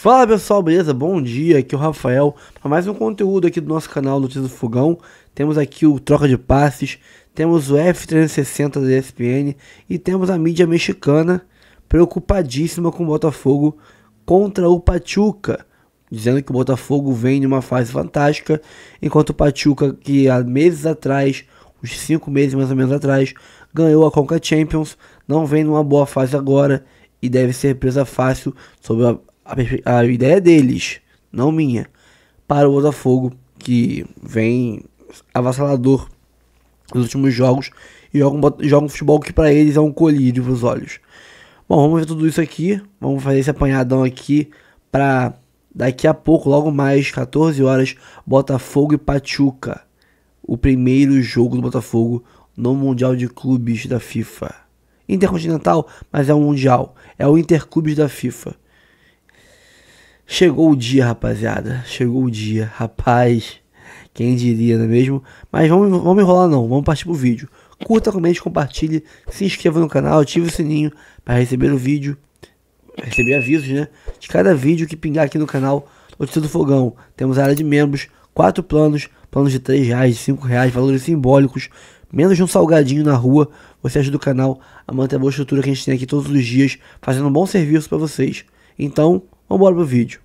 Fala pessoal, beleza? Bom dia, aqui é o Rafael para mais um conteúdo aqui do nosso canal Notícias do Fogão. Temos aqui o Troca de Passes, temos o F360 da ESPN e temos a mídia mexicana preocupadíssima com o Botafogo contra o Pachuca, dizendo que o Botafogo vem numa fase fantástica, enquanto o Pachuca, que há meses atrás, uns 5 meses mais ou menos atrás, ganhou a Conca Champions, não vem numa boa fase agora e deve ser presa fácil sobre a ideia deles, não minha, para o Botafogo, que vem avassalador nos últimos jogos e joga um futebol que para eles é um colírio para os olhos. Bom, vamos ver tudo isso aqui, vamos fazer esse apanhadão aqui para daqui a pouco, logo mais, 14 horas, Botafogo e Pachuca, o primeiro jogo do Botafogo no Mundial de Clubes da FIFA. Intercontinental, mas é um Mundial, é o Interclubes da FIFA. Chegou o dia, rapaziada. Chegou o dia, rapaz. Quem diria, não é mesmo? Mas vamos enrolar não, vamos partir pro vídeo. Curta, comente, compartilhe, se inscreva no canal, ative o sininho para receber o vídeo, receber avisos, né? De cada vídeo que pingar aqui no canal Notícias do Fogão. Temos a área de membros, 4 planos de R$3, de R$5, valores simbólicos, menos de um salgadinho na rua. Você ajuda o canal a manter a boa estrutura que a gente tem aqui todos os dias, fazendo um bom serviço para vocês. Então, vamos embora pro vídeo.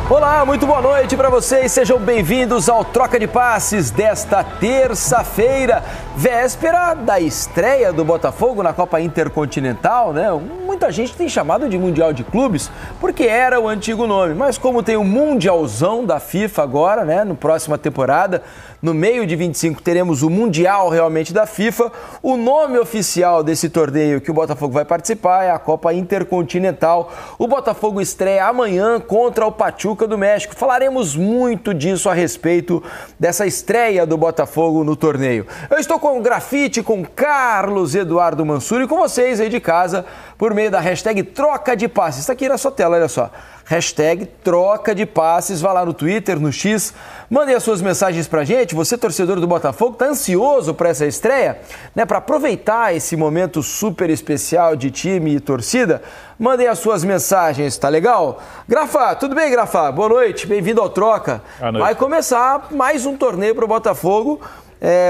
Olá, muito boa noite para vocês, sejam bem-vindos ao Troca de Passes desta terça-feira, véspera da estreia do Botafogo na Copa Intercontinental, né? Muita gente tem chamado de Mundial de Clubes, porque era o antigo nome, mas como tem o Mundialzão da FIFA agora, né? No próxima temporada, no meio de 25 teremos o Mundial realmente da FIFA, o nome oficial desse torneio que o Botafogo vai participar é a Copa Intercontinental. O Botafogo estreia amanhã contra o Pachuca do México. Falaremos muito disso a respeito dessa estreia do Botafogo no torneio. Eu estou com o Grafite, com Carlos Eduardo Mansur e com vocês aí de casa por meio da hashtag Troca de Passes. Está aqui na sua tela, olha só. Hashtag Troca de Passes, vá lá no Twitter, no X, mandem as suas mensagens pra gente. Você, torcedor do Botafogo, tá ansioso para essa estreia, né? Para aproveitar esse momento super especial de time e torcida, mandem as suas mensagens, tá legal? Grafa, tudo bem, Grafa? Boa noite, bem-vindo ao Troca. Vai começar mais um torneio pro Botafogo.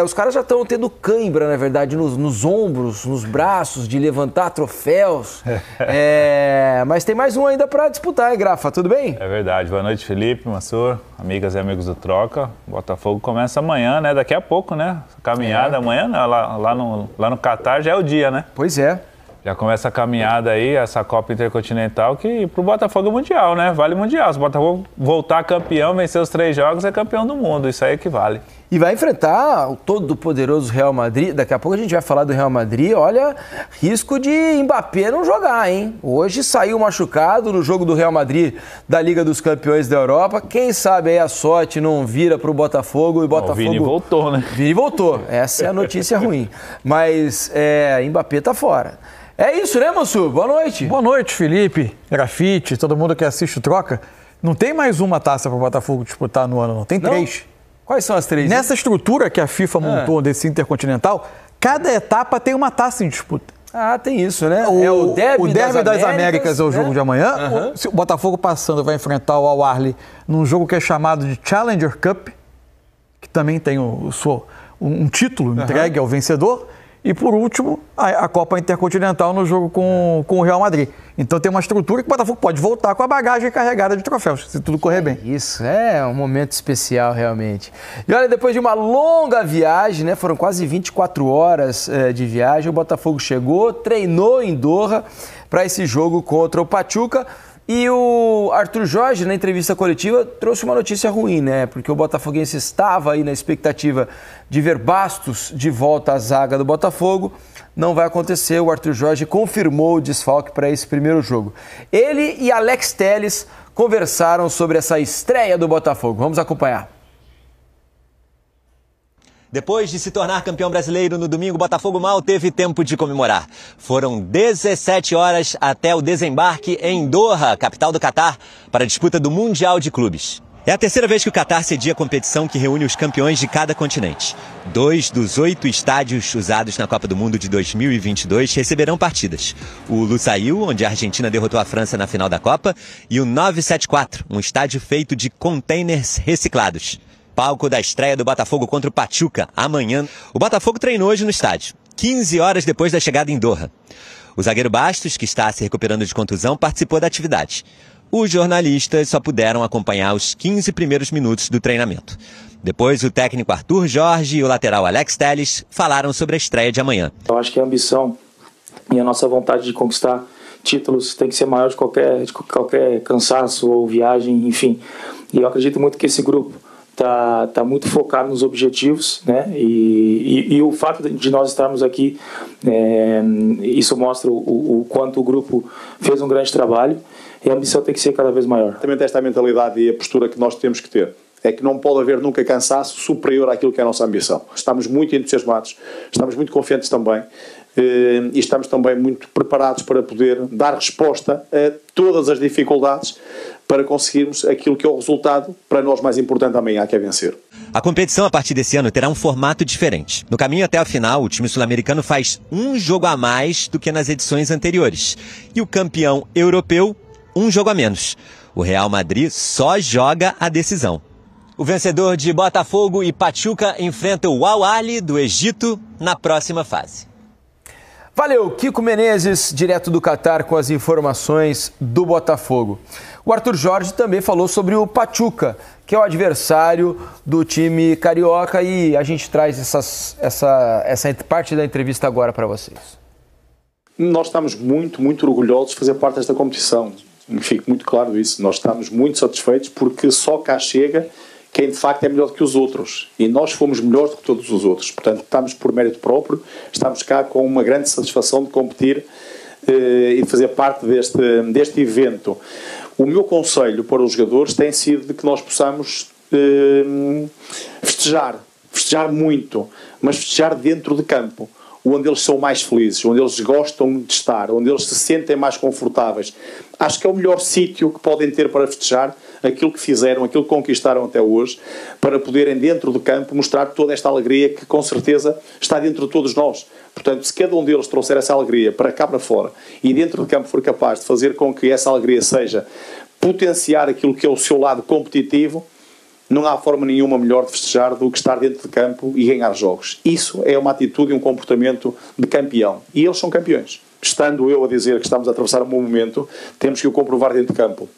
Os caras já estão tendo cãibra, na verdade, nos ombros, nos braços, de levantar troféus. Mas tem mais um ainda para disputar, hein, Grafa? Tudo bem? É verdade. Boa noite, Felipe, Mansur, amigas e amigos do Troca. O Botafogo começa amanhã, né? Daqui a pouco, né? Caminhada amanhã, né? Lá no Catar já é o dia, né? Pois é. Já começa a caminhada aí, essa Copa Intercontinental, que pro Botafogo é mundial, né? Vale mundial. Se o Botafogo voltar campeão, vencer os 3 jogos, é campeão do mundo. Isso aí é que vale. E vai enfrentar o todo-poderoso Real Madrid. Daqui a pouco a gente vai falar do Real Madrid. Olha, risco de Mbappé não jogar, hein? Hoje saiu machucado no jogo do Real Madrid da Liga dos Campeões da Europa. Quem sabe aí a sorte não vira pro Botafogo e o Botafogo... O Vini voltou, né? Vini voltou. Essa é a notícia ruim. Mas Mbappé tá fora. É isso, né, Mansur? Boa noite. Boa noite, Felipe, Grafite, todo mundo que assiste o Troca. Não tem mais uma taça para o Botafogo disputar no ano, não. Tem 3. Quais são as 3? Nessa estrutura que a FIFA montou desse Intercontinental, cada etapa tem uma taça em disputa. Ah, tem isso, né? O Derby das Américas é o jogo de amanhã. O Botafogo passando vai enfrentar o Al-Ahly num jogo que é chamado de Challenger Cup, que também tem um título entregue ao vencedor. E, por último, a Copa Intercontinental no jogo com o Real Madrid. Então tem uma estrutura que o Botafogo pode voltar com a bagagem carregada de troféus, se tudo correr bem. Isso, é um momento especial, realmente. E olha, depois de uma longa viagem, né, foram quase 24 horas de viagem, o Botafogo chegou, treinou em Doha para esse jogo contra o Pachuca. E o Arthur Jorge, na entrevista coletiva, trouxe uma notícia ruim, né? Porque o botafoguense estava aí na expectativa de ver Bastos de volta à zaga do Botafogo. Não vai acontecer, o Arthur Jorge confirmou o desfalque para esse primeiro jogo. Ele e Alex Telles conversaram sobre essa estreia do Botafogo. Vamos acompanhar. Depois de se tornar campeão brasileiro no domingo, o Botafogo mal teve tempo de comemorar. Foram 17 horas até o desembarque em Doha, capital do Catar, para a disputa do Mundial de Clubes. É a terceira vez que o Catar cedia a competição que reúne os campeões de cada continente. 2 dos 8 estádios usados na Copa do Mundo de 2022 receberão partidas. O Lusail, onde a Argentina derrotou a França na final da Copa, e o 974, um estádio feito de containers reciclados. Palco da estreia do Botafogo contra o Pachuca, amanhã. O Botafogo treinou hoje no estádio, 15 horas depois da chegada em Doha. O zagueiro Bastos, que está se recuperando de contusão, participou da atividade. Os jornalistas só puderam acompanhar os 15 primeiros minutos do treinamento. Depois, o técnico Arthur Jorge e o lateral Alex Telles falaram sobre a estreia de amanhã. Eu acho que a ambição e a nossa vontade de conquistar títulos tem que ser maior de qualquer cansaço ou viagem, enfim. E eu acredito muito que esse grupo tá muito focado nos objetivos, né? E o fato de nós estarmos aqui, isso mostra o quanto o grupo fez um grande trabalho. E a ambição tem que ser cada vez maior. Exatamente esta mentalidade e a postura que nós temos que ter. É que não pode haver nunca cansaço superior àquilo que é a nossa ambição. Estamos muito entusiasmados, estamos muito confiantes também e estamos também muito preparados para poder dar resposta a todas as dificuldades para conseguirmos aquilo que é o resultado para nós mais importante amanhã, que é vencer. A competição a partir desse ano terá um formato diferente. No caminho até a final, o time sul-americano faz um jogo a mais do que nas edições anteriores. E o campeão europeu, um jogo a menos. O Real Madrid só joga a decisão. O vencedor de Botafogo e Pachuca enfrenta o Al Ahly do Egito na próxima fase. Valeu, Kiko Menezes, direto do Catar, com as informações do Botafogo. O Arthur Jorge também falou sobre o Pachuca, que é o adversário do time carioca, e a gente traz essa parte da entrevista agora para vocês. Nós estamos muito orgulhosos de fazer parte desta competição. Fico muito claro isso. Nós estamos muito satisfeitos porque só cá chega quem de facto é melhor do que os outros. E nós fomos melhores do que todos os outros. Portanto, estamos por mérito próprio, estamos cá com uma grande satisfação de competir e de fazer parte deste evento. O meu conselho para os jogadores tem sido de que nós possamos festejar muito, mas festejar dentro de campo, onde eles são mais felizes, onde eles gostam de estar, onde eles se sentem mais confortáveis. Acho que é o melhor sítio que podem ter para festejar aquilo que fizeram, aquilo que conquistaram até hoje, para poderem dentro do campo mostrar toda esta alegria que com certeza está dentro de todos nós. Portanto, se cada um deles trouxer essa alegria para cá para fora e dentro do campo for capaz de fazer com que essa alegria seja potenciar aquilo que é o seu lado competitivo, não há forma nenhuma melhor de festejar do que estar dentro de campo e ganhar jogos. Isso é uma atitude e um comportamento de campeão. E eles são campeões. Estando eu a dizer que estamos a atravessar um bom momento, temos que o comprovar dentro de campo.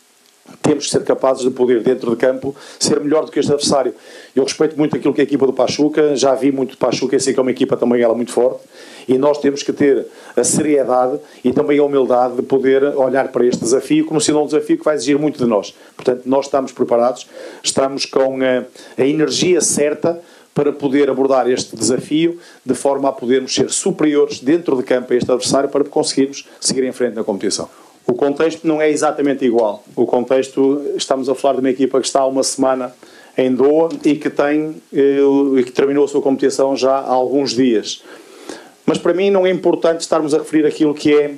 Temos que ser capazes de poder, dentro de campo, ser melhor do que este adversário. Eu respeito muito aquilo que é a equipa do Pachuca, já vi muito do Pachuca, sei que é uma equipa também ela muito forte, e nós temos que ter a seriedade e também a humildade de poder olhar para este desafio como sendo um desafio que vai exigir muito de nós. Portanto, nós estamos preparados, estamos com a energia certa para poder abordar este desafio de forma a podermos ser superiores dentro de campo a este adversário para conseguirmos seguir em frente na competição. O contexto não é exatamente igual. O contexto, estamos a falar de uma equipa que está há uma semana em Doha e que terminou a sua competição já há alguns dias. Mas para mim não é importante estarmos a referir aquilo que é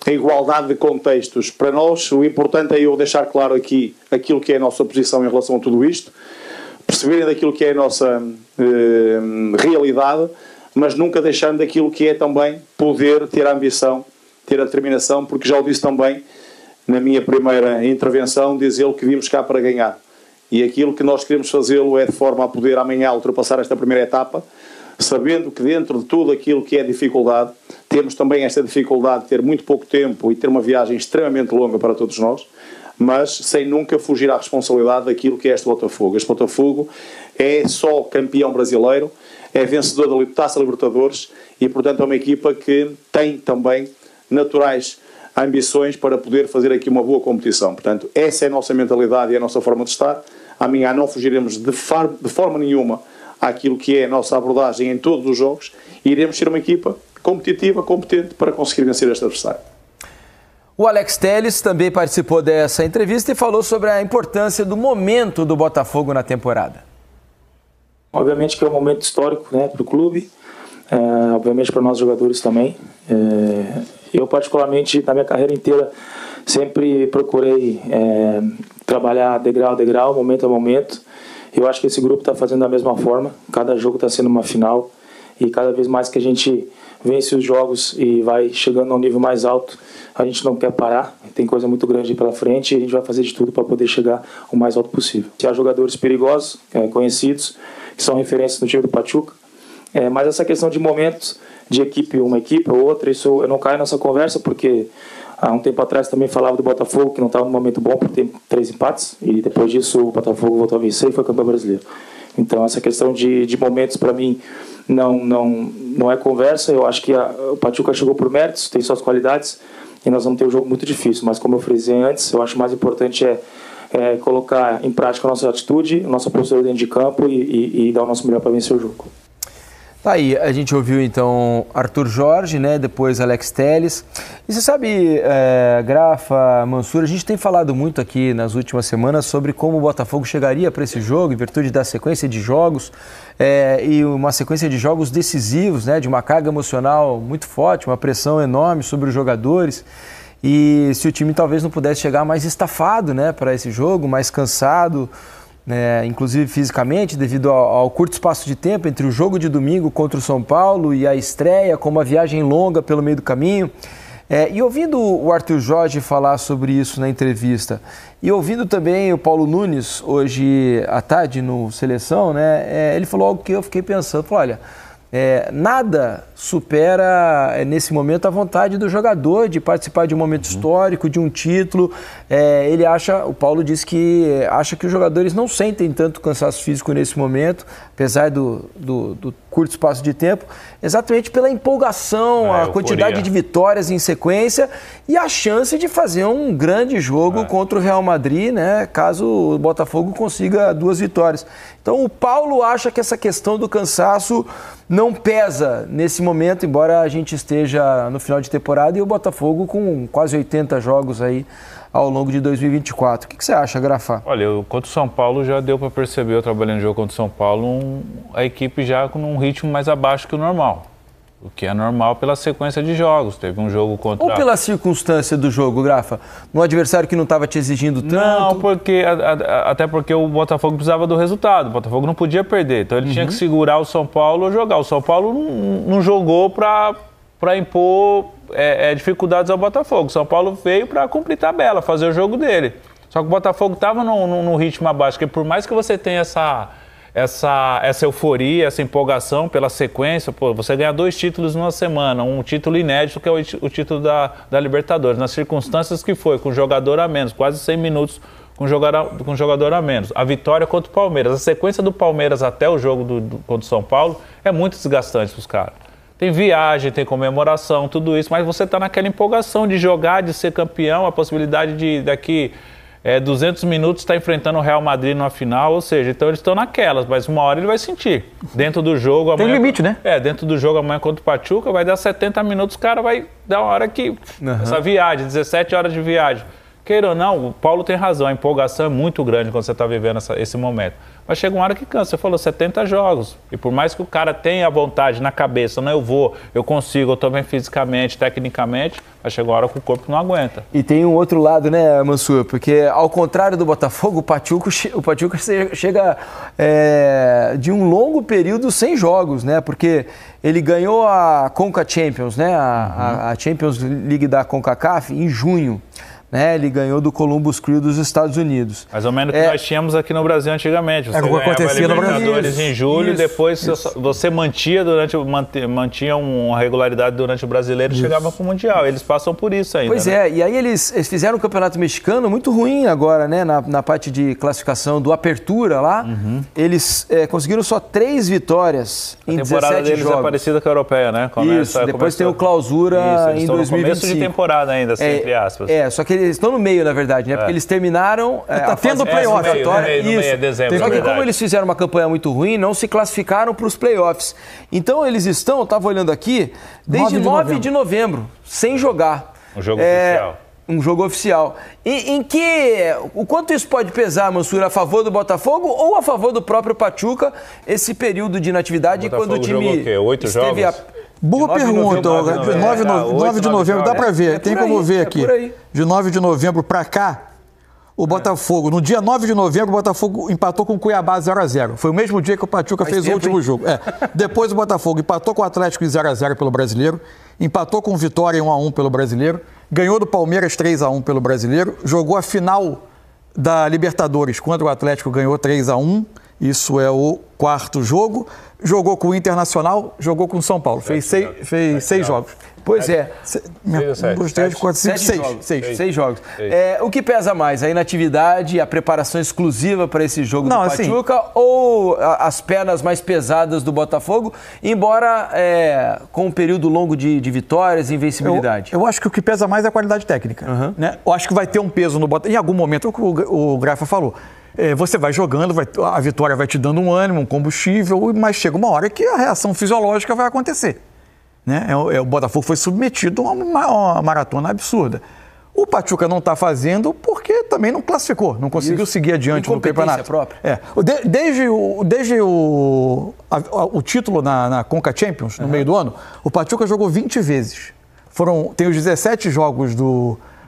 a igualdade de contextos. Para nós o importante é eu deixar claro aqui aquilo que é a nossa posição em relação a tudo isto, perceberem daquilo que é a nossa realidade, mas nunca deixando daquilo que é também poder ter a ambição, ter a determinação, porque já o disse também na minha primeira intervenção, dizê-lo que vimos cá para ganhar. E aquilo que nós queremos fazê-lo é de forma a poder amanhã ultrapassar esta primeira etapa, sabendo que dentro de tudo aquilo que é dificuldade, temos também esta dificuldade de ter muito pouco tempo e ter uma viagem extremamente longa para todos nós, mas sem nunca fugir à responsabilidade daquilo que é este Botafogo. Este Botafogo é só campeão brasileiro, é vencedor da Taça Libertadores e, portanto, é uma equipa que tem também naturais ambições para poder fazer aqui uma boa competição. Portanto, essa é a nossa mentalidade e a nossa forma de estar. Amanhã não fugiremos de forma nenhuma àquilo que é a nossa abordagem em todos os jogos e iremos ser uma equipa competitiva, competente para conseguir vencer este adversário. O Alex Telles também participou dessa entrevista e falou sobre a importância do momento do Botafogo na temporada. Obviamente que é um momento histórico, né, para o clube, obviamente para nós jogadores também. Eu particularmente, na minha carreira inteira, sempre procurei trabalhar degrau a degrau, momento a momento. Eu acho que esse grupo está fazendo da mesma forma. Cada jogo está sendo uma final. E cada vez mais que a gente vence os jogos e vai chegando a um nível mais alto, a gente não quer parar. Tem coisa muito grande pela frente e a gente vai fazer de tudo para poder chegar o mais alto possível. Se há jogadores perigosos, conhecidos, que são referências no time do Pachuca, mas essa questão de momentos de equipe, uma equipe ou outra, isso eu não caio nessa conversa, porque há um tempo atrás também falava do Botafogo, que não estava num momento bom por ter 3 empates, e depois disso o Botafogo voltou a vencer e foi campeão brasileiro. Então essa questão de momentos para mim não é conversa. Eu acho que o Pachuca chegou por méritos, tem suas qualidades e nós vamos ter um jogo muito difícil, mas como eu frisei antes, eu acho que o mais importante é colocar em prática a nossa atitude, a nossa postura dentro de campo e dar o nosso melhor para vencer o jogo. Tá aí, a gente ouviu então Arthur Jorge, né? Depois Alex Telles. E você sabe, Grafa, Mansur, a gente tem falado muito aqui nas últimas semanas sobre como o Botafogo chegaria para esse jogo, em virtude da sequência de jogos, e uma sequência de jogos decisivos, né? De uma carga emocional muito forte, uma pressão enorme sobre os jogadores. E se o time talvez não pudesse chegar mais estafado, né, para esse jogo, mais cansado, inclusive fisicamente, devido ao curto espaço de tempo entre o jogo de domingo contra o São Paulo e a estreia, com uma viagem longa pelo meio do caminho. E ouvindo o Arthur Jorge falar sobre isso na entrevista, e ouvindo também o Paulo Nunes hoje à tarde no Seleção, né, ele falou algo que eu fiquei pensando, falou, olha, nada supera nesse momento a vontade do jogador de participar de um momento histórico, de um título. Ele acha, o Paulo disse que acha que os jogadores não sentem tanto cansaço físico nesse momento, apesar do curto espaço de tempo, exatamente pela empolgação, a quantidade de vitórias em sequência e a chance de fazer um grande jogo contra o Real Madrid, né, caso o Botafogo consiga 2 vitórias. Então o Paulo acha que essa questão do cansaço não pesa nesse momento, embora a gente esteja no final de temporada e o Botafogo com quase 80 jogos aí ao longo de 2024. O que você acha, Grafa? Olha, contra o São Paulo já deu para perceber, eu trabalhando no jogo contra o São Paulo, a equipe já com um ritmo mais abaixo que o normal. O que é normal pela sequência de jogos. Teve um jogo contra... Ou pela circunstância do jogo, Grafa? Um adversário que não estava te exigindo tanto? Não, até porque o Botafogo precisava do resultado. O Botafogo não podia perder. Então ele tinha que segurar o São Paulo ou jogar. O São Paulo não jogou para impor dificuldades ao Botafogo. O São Paulo veio para cumprir tabela, fazer o jogo dele. Só que o Botafogo estava num ritmo abaixo, porque por mais que você tenha essa euforia, essa empolgação pela sequência, você ganha 2 títulos numa semana, um título inédito que é o título da Libertadores, nas circunstâncias que foi, com jogador a menos, quase 100 minutos com jogador a menos. A vitória contra o Palmeiras, a sequência do Palmeiras até o jogo contra o São Paulo é muito desgastante para os caras. Tem viagem, tem comemoração, tudo isso, mas você está naquela empolgação de jogar, de ser campeão, a possibilidade de daqui 200 minutos estar enfrentando o Real Madrid numa final, ou seja, então eles estão naquelas, mas uma hora ele vai sentir. Dentro do jogo amanhã... Tem limite, né? Dentro do jogo amanhã contra o Pachuca, vai dar 70 minutos, o cara vai dar uma hora que... Essa viagem, 17 horas de viagem. Queira ou não, o Paulo tem razão, a empolgação é muito grande quando você está vivendo esse momento. Mas chega uma hora que cansa, você falou 70 jogos. E por mais que o cara tenha a vontade na cabeça, não, eu consigo, eu estou bem fisicamente, tecnicamente, vai chegar uma hora que o corpo não aguenta. E tem um outro lado, né, Mansur? Porque ao contrário do Botafogo, o Pachuca chega de um longo período sem jogos, né? Porque ele ganhou a Conca Champions, né? A Champions League da CONCACAF em junho. Ele ganhou do Columbus Crew dos Estados Unidos. Mais ou menos o que nós tínhamos aqui no Brasil antigamente. Você o que acontecia no Brasil. Em julho, depois você mantinha uma regularidade durante o Brasileiro e chegava para o Mundial. Eles passam por isso ainda. Pois e aí eles fizeram um campeonato mexicano muito ruim agora, né? Na parte de classificação do Apertura lá. Eles conseguiram só 3 vitórias em 17 jogos. A temporada deles é parecida com a europeia, né? Depois tem o Clausura em 2025. No começo de temporada ainda, assim, entre aspas. Só que eles estão no meio, na verdade, né? Porque eles terminaram... Tá tendo playoff. No meio de dezembro. Só que como eles fizeram uma campanha muito ruim, não se classificaram para os playoffs. Então eles estão, eu estava olhando aqui, desde 9 de novembro, sem jogar. Um jogo oficial. Um jogo oficial. O quanto isso pode pesar, Mansur, a favor do Botafogo ou a favor do próprio Pachuca, esse período de inatividade quando o time jogou o quê? 8 jogos? Boa pergunta, 9 de novembro, dá para ver, tem como ver aqui. De 9 de novembro para cá, O Botafogo, no dia 9 de novembro, o Botafogo empatou com o Cuiabá 0x0. Foi o mesmo dia que o Pachuca fez o último jogo. Depois o Botafogo empatou com o Atlético em 0x0 pelo Brasileiro, empatou com o Vitória em 1x1 pelo Brasileiro, ganhou do Palmeiras 3x1 pelo Brasileiro, jogou a final da Libertadores contra o Atlético, ganhou 3x1. Isso é o 4º jogo. Jogou com o Internacional, jogou com o São Paulo. Fez seis jogos. Pois é. 6 jogos. O que pesa mais? A inatividade, a preparação exclusiva para esse jogo do Pachuca ou as pernas mais pesadas do Botafogo, embora com um período longo de vitórias e invencibilidade? Eu acho que o que pesa mais é a qualidade técnica. Né? Eu acho que vai ter um peso no Botafogo. Em algum momento, o Grafa falou, você vai jogando, a vitória vai te dando um ânimo, um combustível, mas chega uma hora que a reação fisiológica vai acontecer. Né? O Botafogo foi submetido a uma maratona absurda. O Pachuca não está fazendo porque também não classificou, não conseguiu seguir adiante no campeonato. Própria. Desde o título na Conca Champions, no meio do ano, o Pachuca jogou 20 vezes. Tem os 17 jogos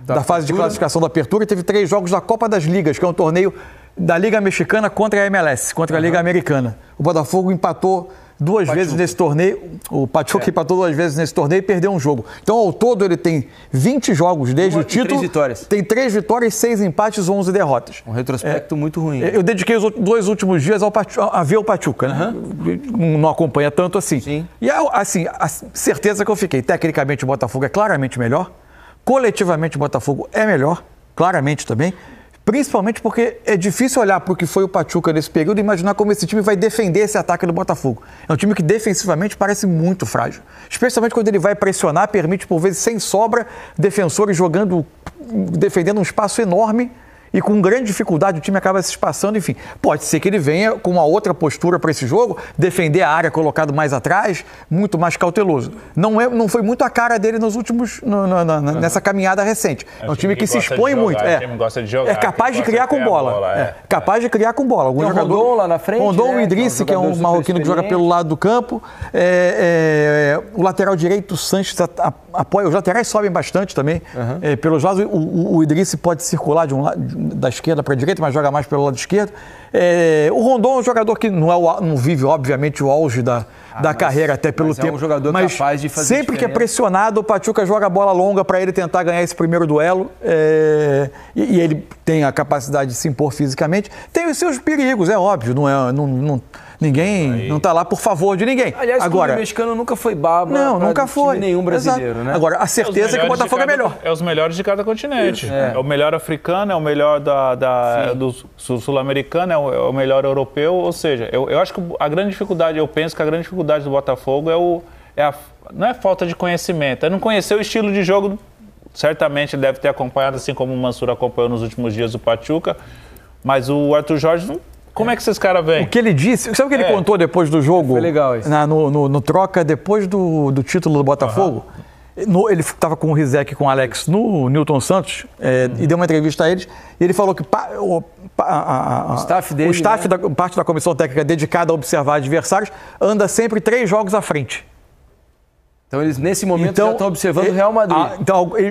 da fase de classificação da Apertura e teve 3 jogos da Copa das Ligas, que é um torneio da Liga Mexicana contra a MLS, contra a Liga Americana. O Botafogo empatou 2 vezes nesse torneio, o Pachuca empatou 2 vezes nesse torneio e perdeu um jogo. Então, ao todo, ele tem 20 jogos desde o título. 3 vitórias. Tem 3 vitórias, 6 empates, 11 derrotas. Um retrospecto muito ruim. Eu dediquei os 2 últimos dias a ver o Pachuca, né? Não acompanha tanto assim. Sim. E, assim, a certeza que eu fiquei, tecnicamente o Botafogo é claramente melhor, coletivamente o Botafogo é melhor, claramente também. Principalmente porque é difícil olhar para o que foi o Pachuca nesse período e imaginar como esse time vai defender esse ataque do Botafogo. É um time que defensivamente parece muito frágil. Especialmente quando ele vai pressionar, permite por vezes sem sobra defensores defendendo um espaço enorme e com grande dificuldade o time acaba se espaçando, enfim. Pode ser que ele venha com uma outra postura para esse jogo, defender a área colocado mais atrás, muito mais cauteloso. Não foi muito a cara dele nos últimos, nessa caminhada recente. É um time que se expõe muito. O time gosta de jogar. É capaz de criar com bola. Capaz de criar com bola. Tem o Rondon lá na frente. Rondon Idrissi, que é um marroquino que joga pelo lado do campo. O lateral direito, o Sanches, apoia. Os laterais sobem bastante também. Pelos lados, o Idrissi pode circular da esquerda para a direita, mas joga mais pelo lado esquerdo. O Rondon é um jogador que não vive, obviamente, o auge da carreira, até pelo tempo. É um jogador capaz de fazer sempre que é pressionado, o Pachuca joga a bola longa para ele tentar ganhar esse primeiro duelo. E ele tem a capacidade de se impor fisicamente. Tem os seus perigos, é óbvio. Ninguém não está lá por favor de ninguém. Aliás, agora, o mexicano nunca foi baba. Não, nunca foi. Nenhum brasileiro, né? Agora, a certeza é que o Botafogo é melhor. É os melhores de cada continente. É o melhor africano, é o melhor do sul-americano, é o melhor europeu. Ou seja, eu acho que a grande dificuldade, eu penso que a grande dificuldade do Botafogo não é falta de conhecimento, é não conhecer o estilo de jogo. Certamente ele deve ter acompanhado, assim como o Mansur acompanhou nos últimos dias o Pachuca, mas o Arthur Jorge não. Como é que esses caras veem? O que ele disse, sabe o que ele contou depois do jogo? Foi legal isso. No troca, depois do título do Botafogo. Ele estava com o Rizek e com o Alex no Newton Santos e deu uma entrevista a eles. E ele falou que o staff dele, parte da comissão técnica dedicada a observar adversários, anda sempre 3 jogos à frente. Então eles nesse momento já estão observando o Real Madrid.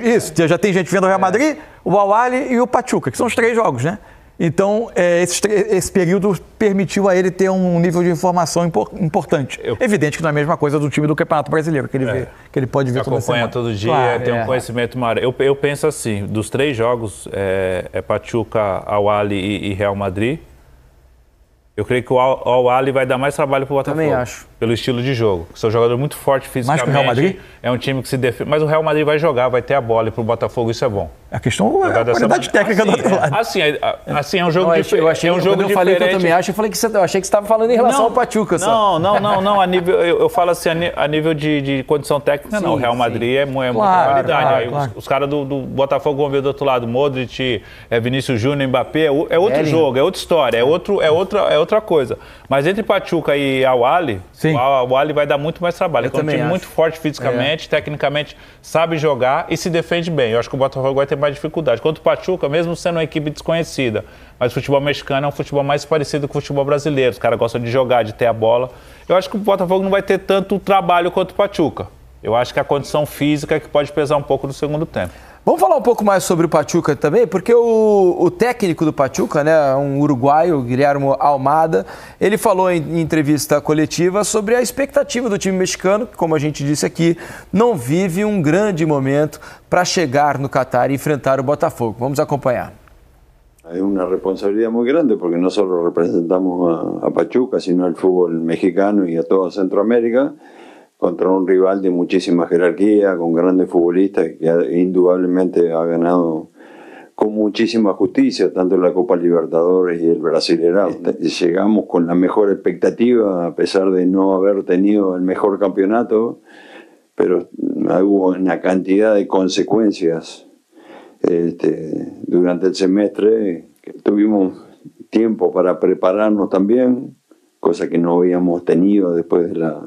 Isso, já tem gente vendo o Real Madrid, o Al-Ahly e o Pachuca, que são os 3 jogos, né? Então, esse período permitiu a ele ter um nível de informação importante. Evidente que não é a mesma coisa do time do Campeonato Brasileiro, que ele pode ver toda semana. Acompanha todo dia, tem um conhecimento maior. Eu penso assim, dos 3 jogos, Pachuca, Al-Ahly e Real Madrid, eu creio que o Al-Ahly vai dar mais trabalho para o Botafogo. Também acho. Pelo estilo de jogo. São jogador muito forte fisicamente. Mais que o Real Madrid? É um time que se defende. Mas o Real Madrid vai jogar, vai ter a bola e para o Botafogo isso é bom. A questão é a qualidade técnica do outro lado. Assim, é um jogo diferente. Eu achei, quando eu falei que eu também acho, eu achei que você estava falando em relação ao Pachuca. Não. Eu falo assim, a nível de condição técnica, não. O Real Madrid é muita qualidade. Claro. Os caras do Botafogo vão ver do outro lado, Modric, Vinícius Júnior, Mbappé, é outro jogo, é outra história, é outra coisa. Mas entre Pachuca e Al-Ahly, o Al-Ahly vai dar muito mais trabalho. É um time muito forte fisicamente, tecnicamente, sabe jogar e se defende bem. Eu acho que o Botafogo vai ter mais dificuldade. Quanto o Pachuca, mesmo sendo uma equipe desconhecida, mas o futebol mexicano é um futebol mais parecido com o futebol brasileiro. Os caras gostam de jogar, de ter a bola. Eu acho que o Botafogo não vai ter tanto trabalho quanto o Pachuca. Eu acho que a condição física é que pode pesar um pouco no segundo tempo. Vamos falar um pouco mais sobre o Pachuca também, porque o técnico do Pachuca, né, um uruguaio, Guillermo Almada, ele falou em entrevista coletiva sobre a expectativa do time mexicano, que, como a gente disse aqui, não vive um grande momento para chegar no Catar e enfrentar o Botafogo. Vamos acompanhar. Es una responsabilidad muy grande porque no solo representamos a Pachuca, sino al fútbol mexicano y a toda Centroamérica, contra un rival de muchísima jerarquía, con grandes futbolistas que indudablemente ha ganado con muchísima justicia, tanto en la Copa Libertadores y el Brasileirão. Llegamos con la mejor expectativa, a pesar de no haber tenido el mejor campeonato, pero hubo una cantidad de consecuencias durante el semestre. Tuvimos tiempo para prepararnos también, cosa que no habíamos tenido después de la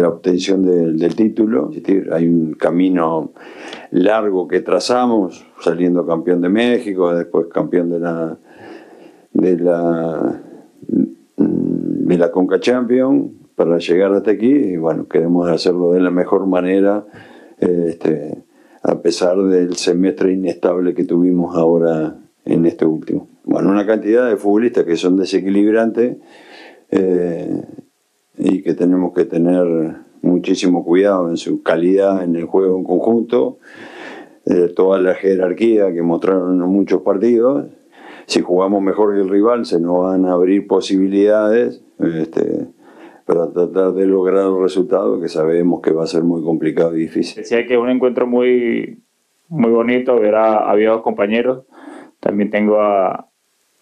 obtención del título. Hay un camino largo que trazamos, saliendo campeón de México, después campeón de la Conca Champions, para llegar hasta aquí, y bueno, queremos hacerlo de la mejor manera, a pesar del semestre inestable que tuvimos ahora en este último. Bueno, una cantidad de futbolistas que son desequilibrantes, y que tenemos que tener muchísimo cuidado en su calidad en el juego en conjunto, toda la jerarquía que mostraron en muchos partidos. Si jugamos mejor que el rival, se nos van a abrir posibilidades para tratar de lograr el resultado, que sabemos que va a ser muy complicado y difícil. Decía que es un encuentro muy bonito ver a viejos compañeros. También tengo a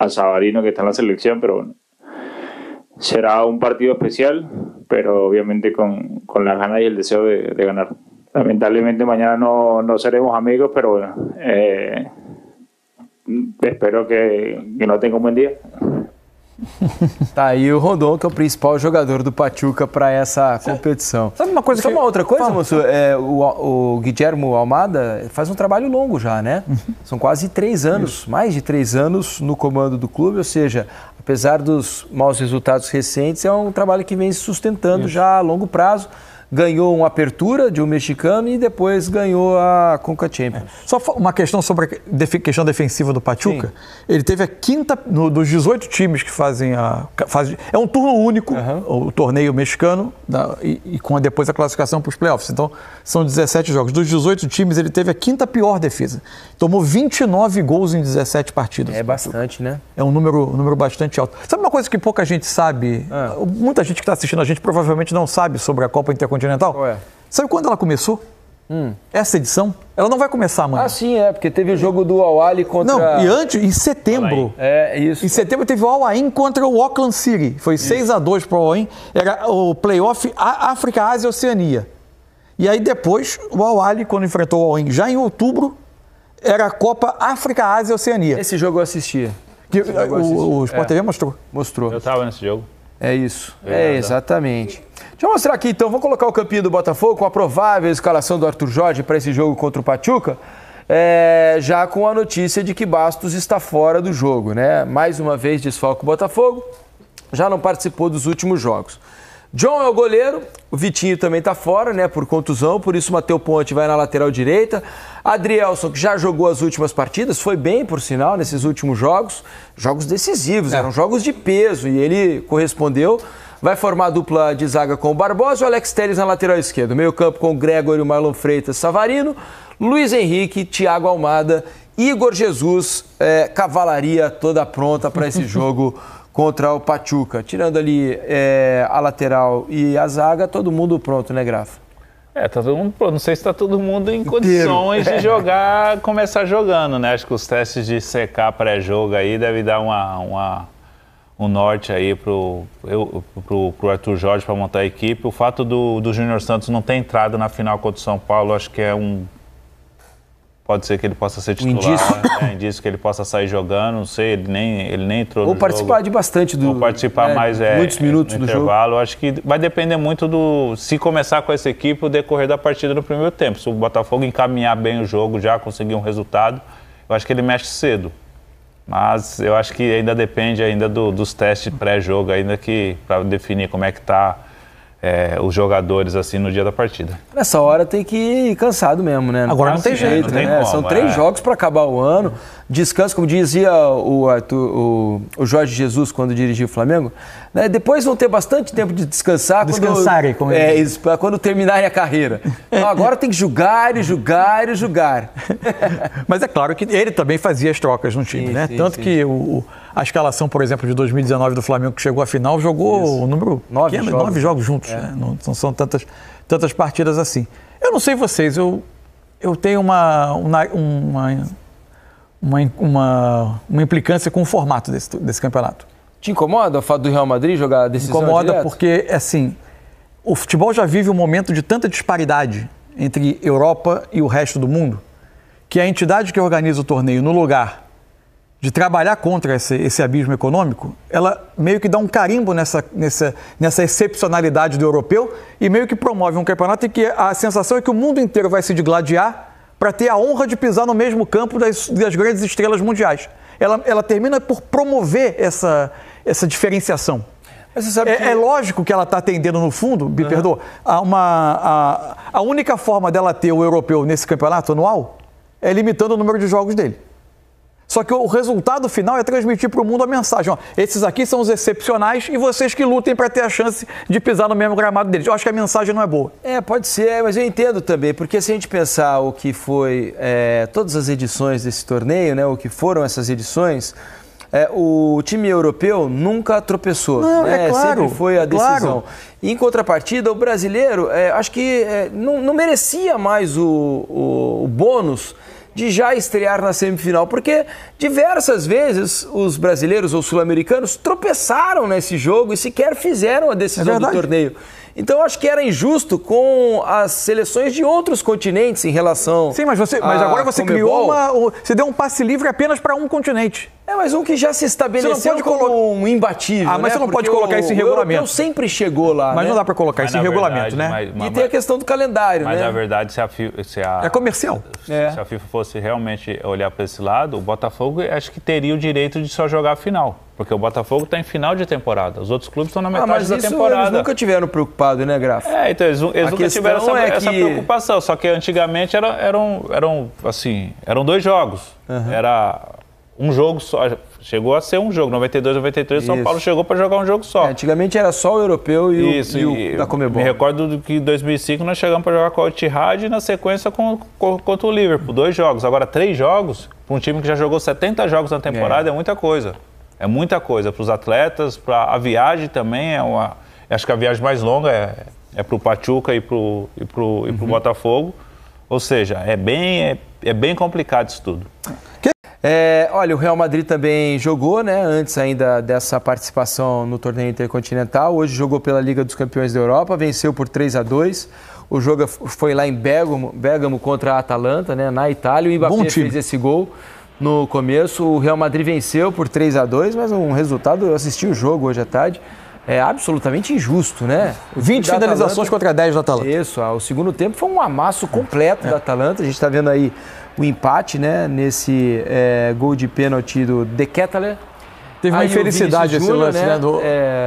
Savarino, que está en la selección, pero bueno, será un partido especial, pero obviamente con las ganas y el deseo de ganar. Lamentablemente mañana no seremos amigos, pero bueno, espero que no tenga un buen día. Tá aí o Rondon, que é o principal jogador do Pachuca para essa competição. Sabe uma coisa? Só uma outra coisa, moço? O Guillermo Almada faz um trabalho longo já, né? São quase 3 anos, mais de 3 anos no comando do clube, ou seja, apesar dos maus resultados recentes, é um trabalho que vem se sustentando já a longo prazo. Ganhou uma apertura de um mexicano e depois ganhou a Conca Champions. Só uma questão sobre a questão defensiva do Pachuca. Sim. Ele teve a quinta, dos 18 times que fazem é um turno único, o torneio mexicano, e com depois a classificação para os playoffs. Então, são 17 jogos. Dos 18 times, ele teve a quinta pior defesa. Tomou 29 gols em 17 partidas. É bastante, né? É um número bastante alto. Sabe uma coisa que pouca gente sabe? Muita gente que está assistindo a gente provavelmente não sabe sobre a Copa Intercontinental. Qual é? Sabe quando ela começou? Essa edição? Ela não vai começar amanhã. Ah, sim, porque teve o jogo do Al-Ahly contra... Não, e antes, em setembro. Isso. Em setembro teve o Al-Ain contra o Auckland City. Foi 6-2 para o Al-Ain. Era o playoff África, Ásia e Oceania. E aí depois, o Al-Ahly, quando enfrentou o Al-Ain, já em outubro, era a Copa África, Ásia e Oceania. Esse jogo eu assistia. O Sport TV mostrou? Mostrou. Eu estava nesse jogo. É isso. Exatamente. Deixa eu mostrar aqui então, vou colocar o campinho do Botafogo com a provável escalação do Arthur Jorge para esse jogo contra o Pachuca, já com a notícia de que Bastos está fora do jogo, né? Mais uma vez desfalca o Botafogo, já não participou dos últimos jogos. John é o goleiro, o Vitinho também está fora, né, por contusão, por isso o Matheus Ponte vai na lateral direita. Adrielson, que já jogou as últimas partidas, foi bem, por sinal, nesses últimos jogos decisivos, eram jogos de peso e ele correspondeu. Vai formar a dupla de zaga com o Barbosa e o Alex Telles na lateral esquerda. Meio campo com o Gregor e o Marlon Freitas, Savarino, Luiz Henrique, Thiago Almada, Igor Jesus, cavalaria toda pronta para esse jogo contra o Pachuca. Tirando ali a lateral e a zaga, todo mundo pronto, né, Grafa? Tá todo mundo pronto. Não sei se está todo mundo em condições de jogar, começar jogando, né? Acho que os testes de secar pré-jogo aí devem dar um norte aí pro Arthur Jorge para montar a equipe. O fato do Júnior Santos não ter entrado na final contra o São Paulo, acho que pode ser que ele possa ser titular, indício que ele possa sair jogando, não sei, ele nem entrou no jogo. Ou participar de bastante do... Ou participar mais muitos minutos no do intervalo. jogo. Acho que vai depender muito se começar com essa equipe, o decorrer da partida no primeiro tempo. Se o Botafogo encaminhar bem o jogo, já conseguir um resultado, eu acho que ele mexe cedo. Mas eu acho que ainda depende ainda dos testes pré-jogo, ainda que para definir como é que está os jogadores assim no dia da partida. Nessa hora tem que ir cansado mesmo, né? Agora não tem jeito, né? São 3 jogos para acabar o ano. Descanso, como dizia o Jorge Jesus quando dirigiu o Flamengo, né? Depois vão ter bastante tempo de descansar. Descansarem, quando terminarem a carreira. Então, agora tem que jogar. Mas é claro que ele também fazia as trocas no time, né? Tanto que a escalação, por exemplo, de 2019 do Flamengo, que chegou à final, jogou o número 9 jogos juntos. Né? Não são tantas partidas assim. Eu não sei vocês, eu tenho uma implicância com o formato desse campeonato. Te incomoda o fato do Real Madrid jogar a decisão Incomoda direta? porque, assim, o futebol já vive um momento de tanta disparidade entre Europa e o resto do mundo, que a entidade que organiza o torneio, no lugar de trabalhar contra esse abismo econômico, ela meio que dá um carimbo nessa excepcionalidade do europeu e meio que promove um campeonato em que a sensação é que o mundo inteiro vai se digladiar para ter a honra de pisar no mesmo campo das grandes estrelas mundiais. Ela termina por promover essa diferenciação. Mas você sabe é lógico que ela está atendendo, no fundo, me perdoa, a única forma dela ter o europeu nesse campeonato anual é limitando o número de jogos dele. Só que o resultado final é transmitir para o mundo a mensagem. Ó, esses aqui são os excepcionais e vocês que lutem para ter a chance de pisar no mesmo gramado deles. Eu acho que a mensagem não é boa. Pode ser, mas eu entendo também, porque se a gente pensar o que foi todas as edições desse torneio, né, o que foram essas edições, o time europeu nunca tropeçou. Não, né? é claro. Sempre foi a decisão. Claro. E, em contrapartida, o brasileiro, acho que não merecia mais o bônus de já estrear na semifinal, porque diversas vezes os brasileiros ou sul-americanos tropeçaram nesse jogo e sequer fizeram a decisão do torneio. Então, acho que era injusto com as seleções de outros continentes em relação. Sim, mas agora você criou você deu um passe livre apenas para um continente. Mas um que já se estabeleceu como um imbatível. Mas você não pode colocar isso em regulamento. O sempre chegou lá. Mas não dá para colocar isso em regulamento, né? E tem a questão do calendário, mas né? na verdade, é comercial. Se a FIFA fosse realmente olhar para esse lado, o Botafogo acho que teria o direito de só jogar a final. Porque o Botafogo está em final de temporada. Os outros clubes estão na metade da temporada. Eles nunca tiveram preocupado, né, Graf? Então eles nunca tiveram essa preocupação. Só que antigamente eram 2 jogos. Era um jogo só. Chegou a ser um jogo. 92, 93, São Paulo chegou para jogar um jogo só. Antigamente era só o europeu e o da Conmebol. Me recordo que em 2005 nós chegamos para jogar com o Al-Ittihad e na sequência contra o Liverpool. 2 jogos. Agora 3 jogos, para um time que já jogou 70 jogos na temporada, é muita coisa. É muita coisa para os atletas, para a viagem também. Acho que a viagem mais longa é para o Pachuca e para o Botafogo. Ou seja, é bem complicado isso tudo. Olha, o Real Madrid também jogou, né? Antes ainda dessa participação no torneio intercontinental. Hoje jogou pela Liga dos Campeões da Europa, venceu por 3-2. O jogo foi lá em Bérgamo contra a Atalanta, né? Na Itália. O Mbappé fez esse gol no começo. O Real Madrid venceu por 3-2, mas um resultado, eu assisti o jogo hoje à tarde, absolutamente injusto, né? 20 finalizações contra 10 da Atalanta. Isso, o segundo tempo foi um amasso completo da Atalanta. A gente está vendo aí o empate, né? Nesse gol de pênalti do De Ketelaere. Teve uma infelicidade esse lance, né?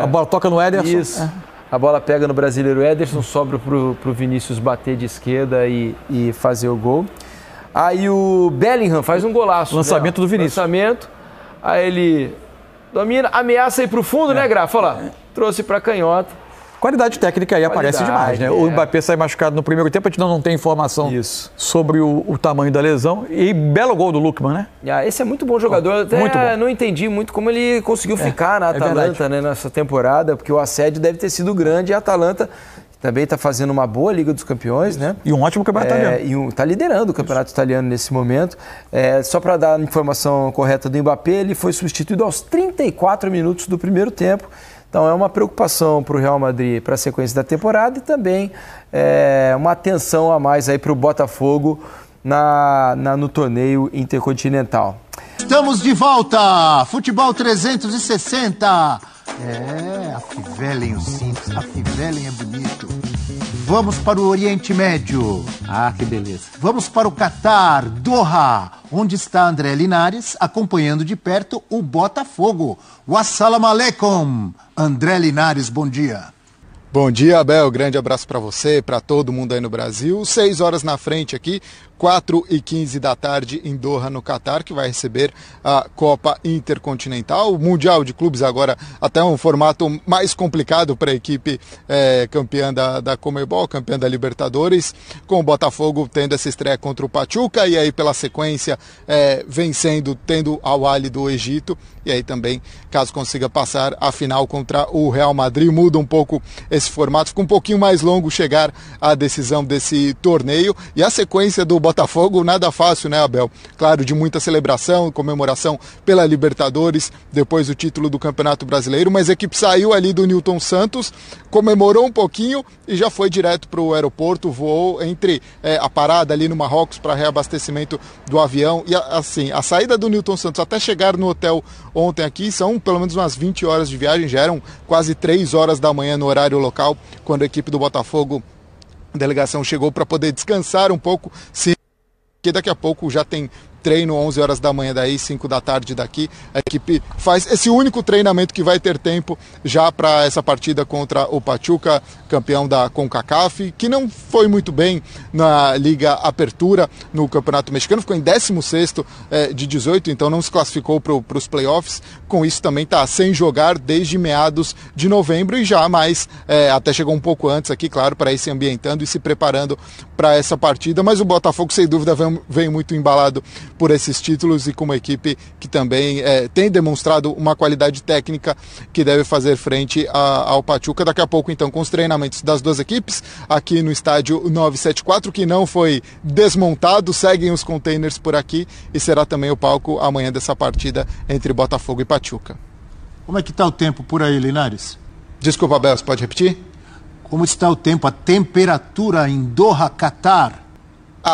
A bola toca no Ederson. Isso. A bola pega no brasileiro Ederson, sobra pro Vinícius bater de esquerda e fazer o gol. Aí o Bellingham faz um golaço. Lançamento do Vinícius. Aí ele domina, ameaça ir pro fundo, né, Grafa? Olha lá, trouxe pra canhota. Qualidade técnica aí aparece demais, né? O Mbappé sai machucado no primeiro tempo, a gente não tem informação sobre o tamanho da lesão. E belo gol do Lookman, né? Esse é muito bom jogador. Até não entendi muito como ele conseguiu ficar na Atalanta, né, nessa temporada, porque o assédio deve ter sido grande e a Atalanta também está fazendo uma boa Liga dos Campeões, né? E um ótimo campeonato italiano. E está liderando o campeonato italiano nesse momento. Só para dar a informação correta do Mbappé, ele foi substituído aos 34 minutos do primeiro tempo. Então é uma preocupação para o Real Madrid para a sequência da temporada e também uma atenção a mais aí para o Botafogo no torneio intercontinental. Estamos de volta! Futebol 360! A Fivelen, o simples, a Fivelen é bonito. Vamos para o Oriente Médio. Que beleza. Vamos para o Catar, Doha, onde está André Linares acompanhando de perto o Botafogo. Wassalamu alaikum. André Linares, bom dia. Bom dia, Abel. Grande abraço para você, para todo mundo aí no Brasil. 6 horas na frente aqui, 4h15 da tarde em Doha, no Catar, que vai receber a Copa Intercontinental. O Mundial de Clubes agora até um formato mais complicado para a equipe campeã da Conmebol, campeã da Libertadores, com o Botafogo tendo essa estreia contra o Pachuca e aí pela sequência vencendo, tendo Al-Ahly do Egito, e aí também, caso consiga passar a final contra o Real Madrid, muda um pouco esse formato, fica um pouquinho mais longo chegar à decisão desse torneio, e a sequência do Botafogo nada fácil, né, Abel? Claro, de muita celebração, comemoração pela Libertadores, depois o título do Campeonato Brasileiro, mas a equipe saiu ali do Newton Santos, comemorou um pouquinho e já foi direto para o aeroporto, voou entre a parada ali no Marrocos para reabastecimento do avião, e assim, a saída do Newton Santos até chegar no hotel ontem aqui são pelo menos umas 20 horas de viagem, já eram quase 3 horas da manhã no horário local, quando a equipe do Botafogo, a delegação, chegou para poder descansar um pouco, que daqui a pouco já tem treino 11 horas da manhã daí, 5 da tarde daqui. A equipe faz esse único treinamento que vai ter tempo já para essa partida contra o Pachuca, campeão da CONCACAF, que não foi muito bem na Liga Apertura no Campeonato Mexicano, ficou em 16º de 18, então não se classificou para os playoffs. Com isso também está sem jogar desde meados de novembro e já mais, até chegou um pouco antes aqui, claro, para ir se ambientando e se preparando para essa partida, mas o Botafogo sem dúvida vem muito embalado por esses títulos e com uma equipe que também tem demonstrado uma qualidade técnica que deve fazer frente ao Pachuca. Daqui a pouco, então, com os treinamentos das duas equipes, aqui no estádio 974, que não foi desmontado, seguem os containers por aqui e será também o palco amanhã dessa partida entre Botafogo e Pachuca. Como é que está o tempo por aí, Linares? Desculpa, Abel, você pode repetir? Como está o tempo, a temperatura em Doha, Catar?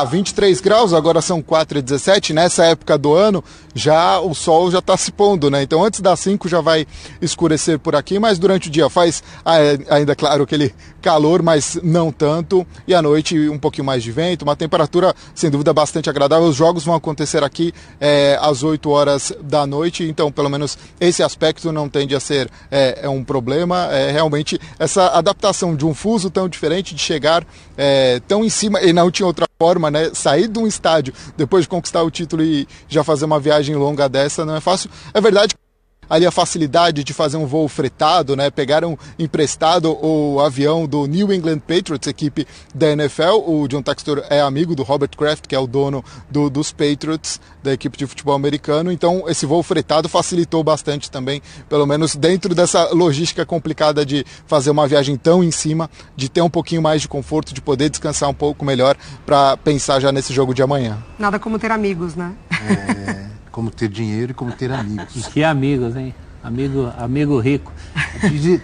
23 graus, agora são 4h17, nessa época do ano já o sol já está se pondo, né? Então antes das 5 já vai escurecer por aqui, mas durante o dia faz ainda, claro, aquele calor, mas não tanto, e à noite um pouquinho mais de vento, uma temperatura sem dúvida bastante agradável. Os jogos vão acontecer aqui às 8 horas da noite, então pelo menos esse aspecto não tende a ser um problema. Realmente essa adaptação de um fuso tão diferente, de chegar tão em cima, e não tinha outra forma, né? Sair de um estádio depois de conquistar o título e já fazer uma viagem longa dessa não é fácil. É verdade que ali a facilidade de fazer um voo fretado, né? Pegaram emprestado o avião do New England Patriots, equipe da NFL. O John Textor é amigo do Robert Kraft, que é o dono dos Patriots, da equipe de futebol americano. Então esse voo fretado facilitou bastante também, pelo menos dentro dessa logística complicada de fazer uma viagem tão em cima, de ter um pouquinho mais de conforto, de poder descansar um pouco melhor para pensar já nesse jogo de amanhã. Nada como ter amigos, né? Como ter dinheiro e como ter amigos. Que amigos, hein? Amigo rico.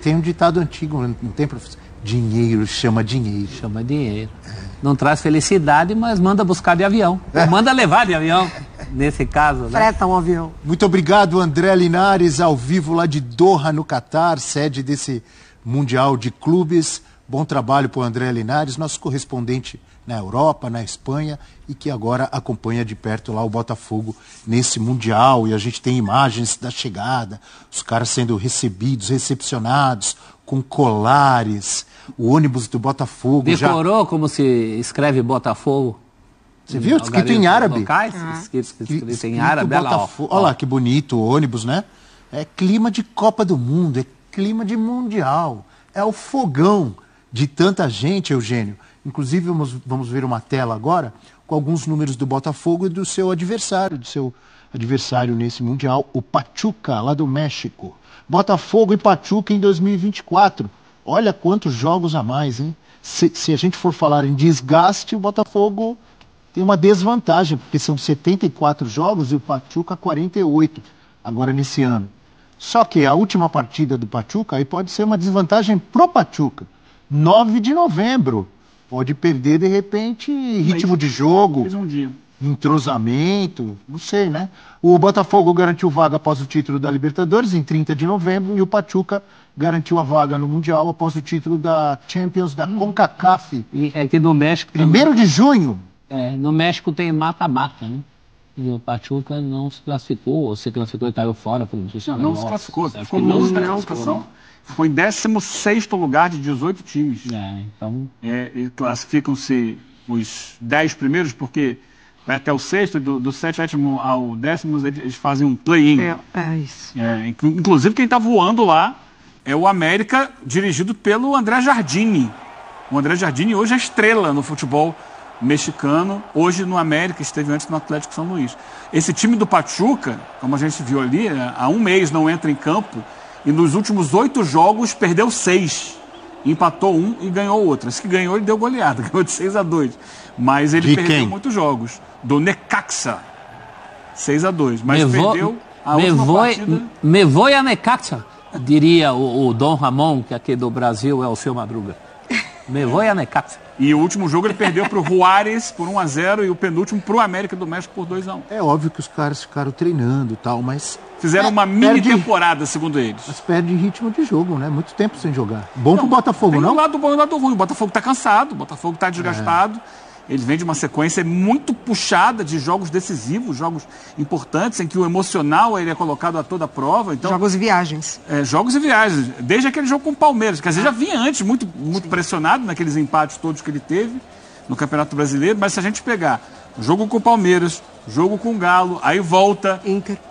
Tem um ditado antigo, não tem, professor? Dinheiro chama dinheiro. Chama dinheiro. Não traz felicidade, mas manda buscar de avião. Ou manda levar de avião, nesse caso. Né? Freta um avião. Muito obrigado, André Linares, ao vivo lá de Doha, no Catar, sede desse Mundial de Clubes. Bom trabalho para o André Linares, nosso correspondente na Europa, na Espanha, e que agora acompanha de perto lá o Botafogo nesse Mundial. E a gente tem imagens da chegada, os caras sendo recepcionados com colares, o ônibus do Botafogo. Decorou como se escreve Botafogo? Você viu? Escrito em árabe. Locais, escrito em árabe. Olha lá que bonito o ônibus, né? É clima de Copa do Mundo, é clima de Mundial, é o fogão de tanta gente, Eugênio. Inclusive, vamos ver uma tela agora com alguns números do Botafogo e do seu adversário nesse Mundial, o Pachuca, lá do México. Botafogo e Pachuca em 2024. Olha quantos jogos a mais, hein? Se a gente for falar em desgaste, o Botafogo tem uma desvantagem, porque são 74 jogos e o Pachuca 48, agora nesse ano. Só que a última partida do Pachuca aí pode ser uma desvantagem pro Pachuca. 9 de novembro. Pode perder, de repente, ritmo de jogo, entrosamento, não sei, né? O Botafogo garantiu vaga após o título da Libertadores em 30 de novembro e o Pachuca garantiu a vaga no Mundial após o título da Champions da CONCACAF. E aqui no México... 1º de junho. No México tem mata-mata, né? O Pachuca não se classificou, ou se classificou e caiu fora. Não se classificou. Ficou na classificação. Ficou em 16º lugar de 18 times. Então... E classificam-se os 10 primeiros, porque vai até o 6º, do 7º ao 10º, eles fazem um play-in. Isso. Inclusive, quem está voando lá é o América, dirigido pelo André Jardini. O André Jardini hoje é estrela no futebol mexicano, hoje no América, esteve antes no Atlético São Luís. Esse time do Pachuca, como a gente viu ali, há um mês não entra em campo e nos últimos 8 jogos perdeu 6. Empatou 1 e ganhou outro. Esse que ganhou, ele deu goleada, ganhou de 6-2. Mas ele perdeu muitos jogos. Do Necaxa, 6-2. Mas perdeu a última partida. Me voy a Necaxa, diria o Dom Ramon, que aqui do Brasil é o seu Madruga. Me voy a Necaxa. E o último jogo ele perdeu para o Juárez por 1-0 e o penúltimo para o América do México por 2-1. É óbvio que os caras ficaram treinando e tal, mas... Fizeram uma mini temporada, segundo eles. Mas perde ritmo de jogo, né? Muito tempo sem jogar. Bom pro Botafogo, tem não? Tem um lado bom e um lado ruim. O Botafogo tá cansado, o Botafogo tá desgastado. Ele vem de uma sequência muito puxada de jogos decisivos, jogos importantes, em que o emocional ele é colocado a toda prova. Então, jogos e viagens. Jogos e viagens. Desde aquele jogo com o Palmeiras, que às vezes já vinha antes, muito pressionado naqueles empates todos que ele teve no Campeonato Brasileiro. Mas se a gente pegar jogo com o Palmeiras, jogo com o Galo, aí volta,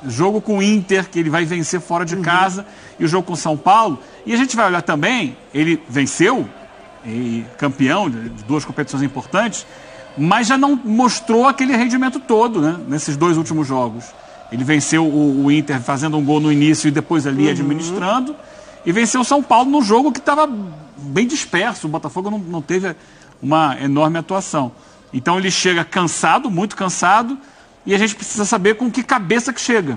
jogo com o Inter, que ele vai vencer fora de casa, e o jogo com o São Paulo. E a gente vai olhar também, ele venceu, e campeão de 2 competições importantes, mas já não mostrou aquele rendimento todo, né, nesses 2 últimos jogos. Ele venceu o Inter fazendo um gol no início e depois ali administrando, e venceu o São Paulo num jogo que estava bem disperso. O Botafogo não teve uma enorme atuação. Então ele chega cansado, muito cansado, e a gente precisa saber com que cabeça que chega.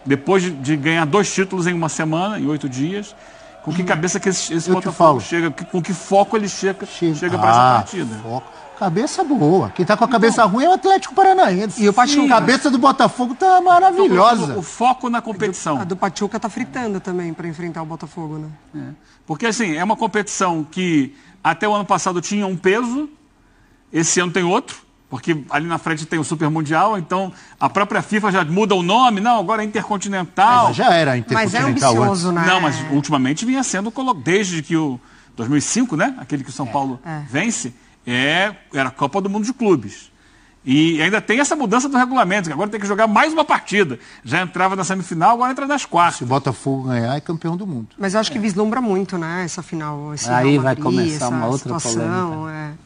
Depois de ganhar 2 títulos em uma semana, em 8 dias, com que cabeça que esse Botafogo chega, com que foco ele chega para essa partida. Foco. Cabeça boa. Quem tá com a cabeça ruim é o Atlético Paranaense. E o Pachuca. A cabeça do Botafogo tá maravilhosa. O foco na competição. A do Pachuca tá fritando também para enfrentar o Botafogo, né? Porque assim, é uma competição que até o ano passado tinha um peso, esse ano tem outro, porque ali na frente tem o Super Mundial, então a própria FIFA já muda o nome, não, agora é Intercontinental. Mas já era Intercontinental. Mas é ambicioso, né? Não, mas ultimamente vinha sendo colocado, desde que o 2005, né, aquele que o São Paulo vence, era a Copa do Mundo de Clubes. E ainda tem essa mudança do regulamento, que agora tem que jogar mais uma partida. Já entrava na semifinal, agora entra nas quartas. Se o Botafogo ganhar, é campeão do mundo. Mas eu acho que vislumbra muito, né, essa final. Aí vai começar uma outra polêmica.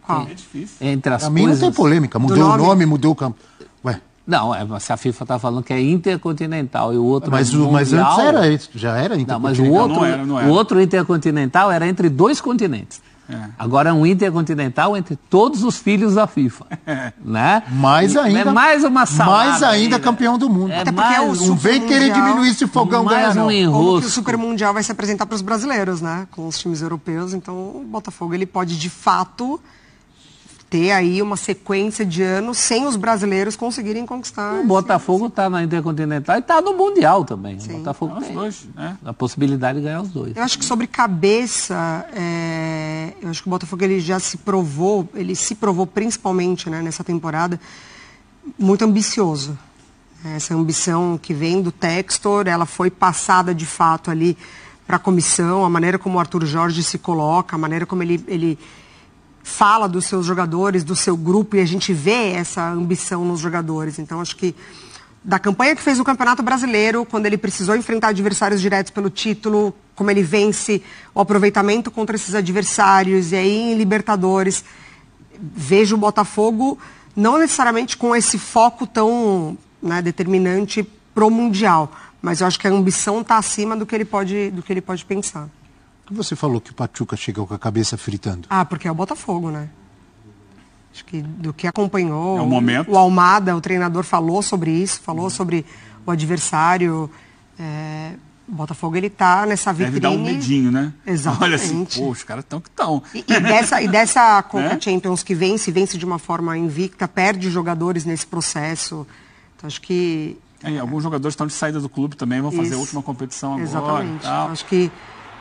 Qual? É difícil. Entre as Pra mim não tem polêmica. Mudou o nome, mudou o campo. Ué. Não, mas se a FIFA está falando que é Intercontinental e o outro mas mundial, antes já era Intercontinental. Não, mas o outro Intercontinental era entre 2 continentes. Agora é um Intercontinental entre todos os filhos da FIFA. Né? Mais ainda. É mais uma salada. Mais ainda campeão do mundo. Até porque não vem querer diminuir esse fogão ganhar, não. Como que o Super Mundial vai se apresentar para os brasileiros, né? Com os times europeus. Então o Botafogo ele pode, de fato, ter aí uma sequência de anos sem os brasileiros conseguirem conquistar. O Botafogo está na Intercontinental e está no Mundial também. Sim. O Botafogo Os tem dois, né? a possibilidade de ganhar os 2. Eu acho que sobre cabeça, eu acho que o Botafogo ele já se provou, principalmente, né, nessa temporada, muito ambicioso. Essa ambição que vem do Textor, ela foi passada de fato ali para a comissão, a maneira como o Arthur Jorge se coloca, a maneira como ele fala dos seus jogadores, do seu grupo, e a gente vê essa ambição nos jogadores. Então, acho que da campanha que fez no Campeonato Brasileiro, quando ele precisou enfrentar adversários diretos pelo título, como ele vence o aproveitamento contra esses adversários, e aí em Libertadores, vejo o Botafogo não necessariamente com esse foco tão, né, determinante pro Mundial, mas eu acho que a ambição está acima do que ele pode pensar. Você falou que o Pachuca chegou com a cabeça fritando. Porque é o Botafogo, né? Acho que do que acompanhou, é o momento. O Almada, o treinador, falou sobre isso, falou sobre o adversário. O Botafogo, ele tá nessa vitrine. Deve dar um medinho, né? Exatamente. Olha assim, os caras estão que estão. E dessa Conca Champions que vence de uma forma invicta, perde jogadores nesse processo. Então, acho que... Alguns jogadores estão de saída do clube também, vão fazer a última competição agora. Exatamente. E tal. Acho que